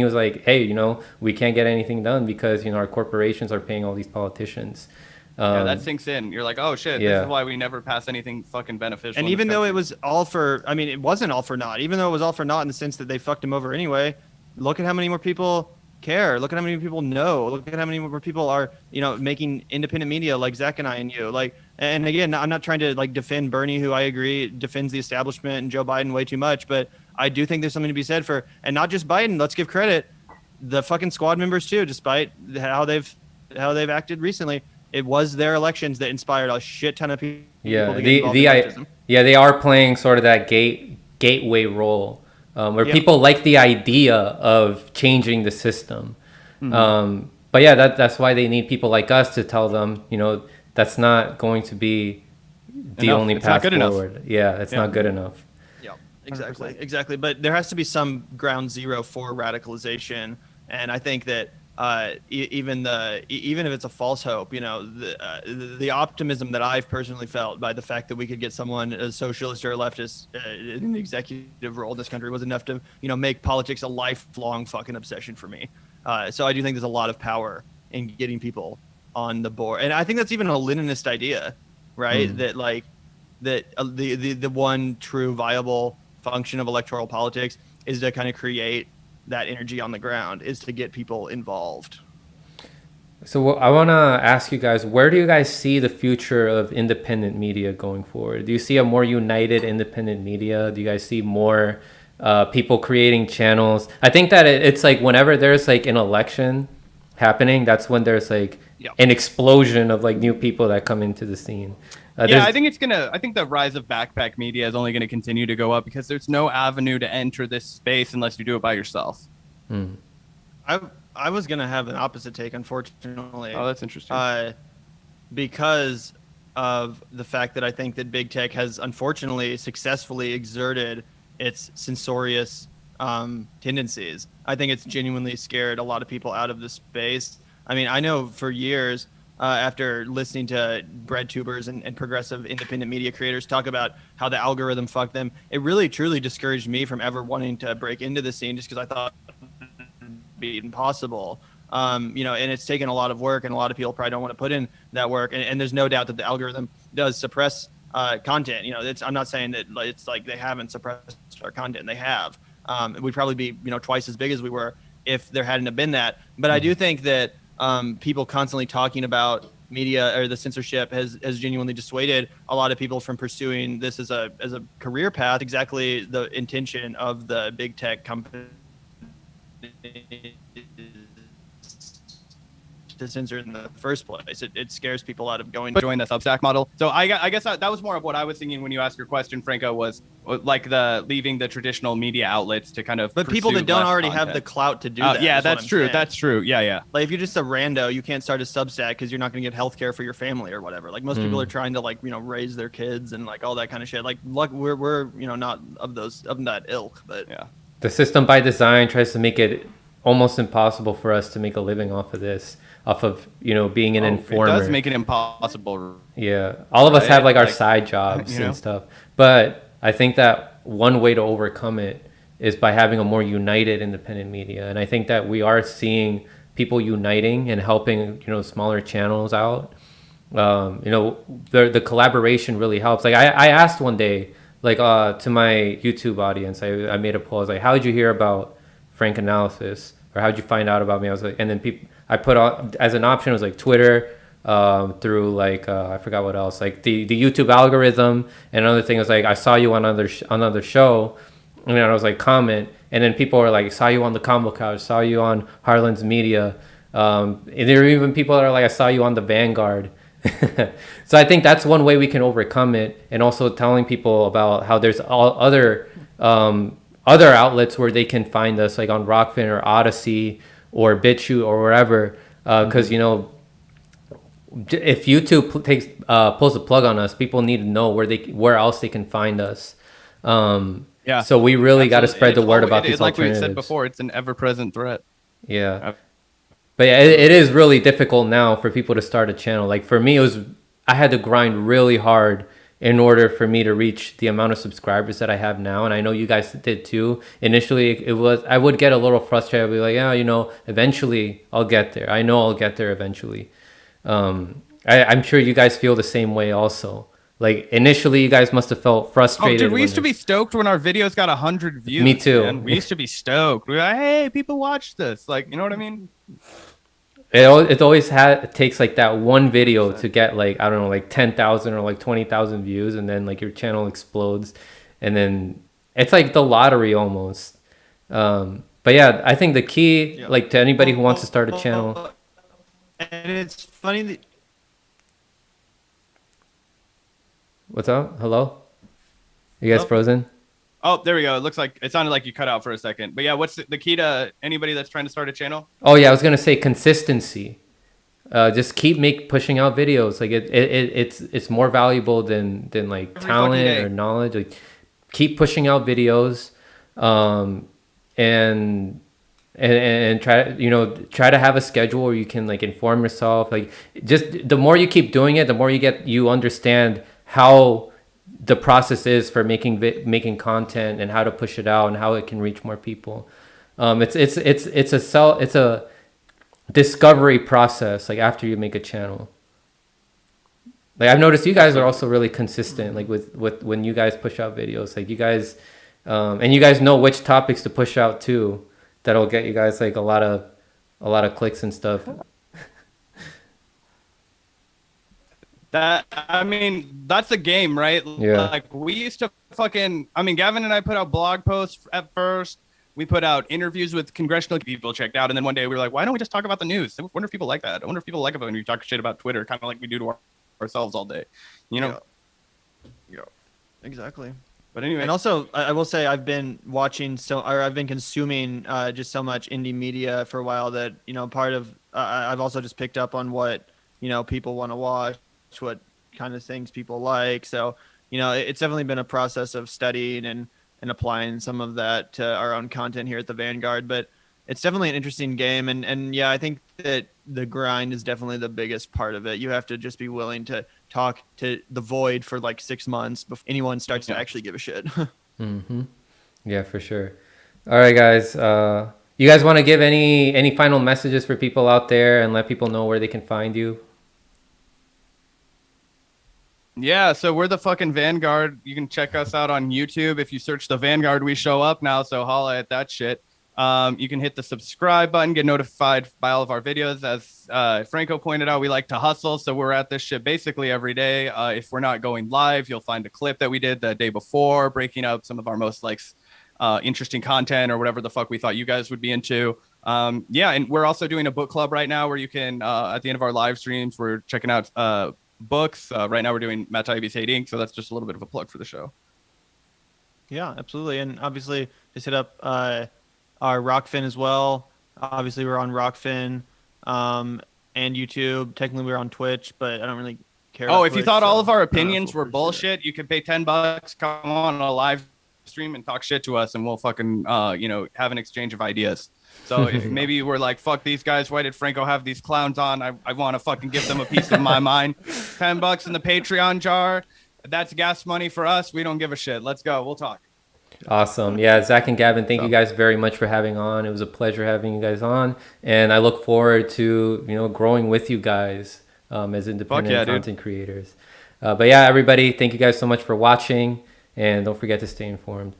was like, hey, we can't get anything done because our corporations are paying all these politicians. That sinks in. You're like, oh shit, this is why we never pass anything fucking beneficial. And even though it was all for, it wasn't all for naught. Even though it was all for naught in the sense that they fucked him over anyway, look at how many more people care. Look at how many people know. Look at how many more people are, making independent media like Zach and I and you. Like, and again, I'm not trying to like defend Bernie, who I agree defends the establishment, and Joe Biden way too much, but I do think there's something to be said for, and not just Biden. Let's give credit, the fucking squad members too, despite how they've acted recently. It was their elections that inspired a shit ton of people. To get involved in leftism. They are playing sort of that gateway role, where people like the idea of changing the system. Mm-hmm. But that's why they need people like us to tell them, that's not going to be the only path forward. Yeah, it's not good enough. Yeah, exactly. But there has to be some ground zero for radicalization, and I think that. Even if it's a false hope, the optimism that I've personally felt by the fact that we could get someone, a socialist or a leftist, in an executive role in this country was enough to, make politics a lifelong fucking obsession for me. So I do think there's a lot of power in getting people on the board. And I think that's even a Leninist idea, right? That like, that the one true viable function of electoral politics is to kind of create that energy on the ground, is to get people involved. So I want to ask you guys, where do you guys see the future of independent media going forward? Do you see a more united independent media? Do you guys see more people creating channels? I think that it's like whenever there's like an election happening, that's when there's like an explosion of like new people that come into the scene. I think the rise of backpack media is only going to continue to go up because there's no avenue to enter this space unless you do it by yourself. I was going to have an opposite take, unfortunately. Oh, that's interesting. Because of the fact that I think that big tech has unfortunately successfully exerted its censorious tendencies. I think it's genuinely scared a lot of people out of the space. I mean, I know for years, after listening to bread tubers and progressive independent media creators talk about how the algorithm fucked them, it really truly discouraged me from ever wanting to break into the scene, just because I thought be impossible. And it's taken a lot of work, and a lot of people probably don't want to put in that work. And there's no doubt that the algorithm does suppress content. I'm not saying that it's like they haven't suppressed our content. They have. We'd probably be, twice as big as we were if there hadn't have been that. But I do think that people constantly talking about media or the censorship has genuinely dissuaded a lot of people from pursuing this as a career path. Exactly the intention of the big tech company to censor in the first place. It scares people out of going to join the Substack model. So I guess that was more of what I was thinking when you asked your question, Franco, was like the leaving the traditional media outlets to kind of. But people that don't already have the clout to do that. Yeah, that's true. Saying. That's true. Yeah. Like if you're just a rando, you can't start a Substack because you're not going to get healthcare for your family or whatever. Like most people are trying to raise their kids and like all that kind of shit. Like we're not of that ilk, but yeah. The system by design tries to make it almost impossible for us to make a living off of being an informer. It does make it impossible. Yeah, all of us have like our side jobs and stuff, but I think that one way to overcome it is by having a more united independent media, and I think that we are seeing people uniting and helping smaller channels out. The collaboration really helps. Like I asked one day, like to my YouTube audience, I made a poll. I was like, how did you hear about Frank Analysis, or how did you find out about me? I was like, and then I put on as an option, it was like Twitter, through like I forgot what else, like the YouTube algorithm, and another thing was like I saw you on another show, and then I was like comment, and then people were like, saw you on the Combo Couch, saw you on Harlan's Media, and there are even people that are like, I saw you on the Vanguard. So I think that's one way we can overcome it, and also telling people about how there's all other outlets where they can find us, like on Rockfin or Odyssey or BitChute or wherever, because if YouTube pulls a plug on us, people need to know where else they can find us. So we really got to spread the word about these alternatives. Like we said before, it's an ever-present threat. Yeah. But yeah, it is really difficult now for people to start a channel. Like for me, I had to grind really hard in order for me to reach the amount of subscribers that I have now. And I know you guys did too. Initially, I would get a little frustrated. I'd be like, eventually I'll get there. I know I'll get there eventually. I'm sure you guys feel the same way also. Like initially you guys must have felt frustrated. Oh, dude, we used to be stoked when our videos got 100 views. Me too. Man. We used to be stoked. We were like, hey, people watch this. Like, you know what I mean? It always takes like that one video to get like, I don't know, like 10,000 or like 20,000 views, and then like your channel explodes, and then it's like the lottery almost. But yeah, I think the key, like to anybody who wants to start a channel. And it's funny that. What's up? Hello? You guys frozen? Oh, there we go. It looks like it sounded like you cut out for a second. But yeah, what's the key to anybody that's trying to start a channel? Oh yeah, I was gonna say consistency. Just keep pushing out videos. Like it's more valuable than like every talent or knowledge. Like keep pushing out videos, and try to have a schedule where you can like inform yourself. Like just the more you keep doing it, the more you understand how the process is for making content and how to push it out and how it can reach more people. It's a discovery process, like after you make a channel. like I've noticed you guys are also really consistent, like with when you guys push out videos, like you guys, and you guys know which topics to push out too. That'll get you guys like a lot of clicks and stuff. That's a game, right? Yeah. Like we used to Gavin and I put out blog posts at first. We put out interviews with congressional people checked out. And then one day we were like, why don't we just talk about the news? I wonder if people like that. I wonder if people like it when we talk shit about Twitter, kind of like we do to ourselves all day, you know? Yeah, exactly. But anyway. And also, I will say I've been I've been consuming just so much indie media for a while that, you know, part of, I've also just picked up on what, you know, people want to watch, what kind of things people like. So, you know, it's definitely been a process of studying and applying some of that to our own content here at the Vanguard. But it's definitely an interesting game. And yeah, I think that the grind is definitely the biggest part of it. You have to just be willing to talk to the void for like 6 months before anyone starts to actually give a shit. Mm-hmm. Yeah, for sure. All right, guys. You guys want to give any final messages for people out there and let people know where they can find you? Yeah, so we're the fucking Vanguard. You can check us out on YouTube. If you search the Vanguard, we show up now, so holla at that shit. You can hit the subscribe button, get notified by all of our videos. As Franco pointed out, we like to hustle, so we're at this shit basically every day. If we're not going live, you'll find a clip that we did the day before, breaking up some of our most interesting content or whatever the fuck we thought you guys would be into. Yeah, and we're also doing a book club right now where you can, at the end of our live streams, we're checking out books. Right now we're doing Matt Taibbi's Hate Inc., so that's just a little bit of a plug for the show. Yeah, absolutely. And obviously just hit up our Rockfin as well. Obviously we're on Rockfin and YouTube. Technically we're on Twitch, but I don't really care. Oh, if you thought all of our opinions were bullshit, you could pay $10, come on a live stream and talk shit to us, and we'll fucking have an exchange of ideas. So if maybe you were like, fuck these guys, why did Franco have these clowns on? I want to fucking give them a piece of my mind. $10 in the Patreon jar. That's gas money for us. We don't give a shit. Let's go. We'll talk. Awesome. Yeah, Zach and Gavin, thank you guys very much for having on. It was a pleasure having you guys on. And I look forward to, growing with you guys as independent content creators. But yeah, everybody, thank you guys so much for watching. And don't forget to stay informed.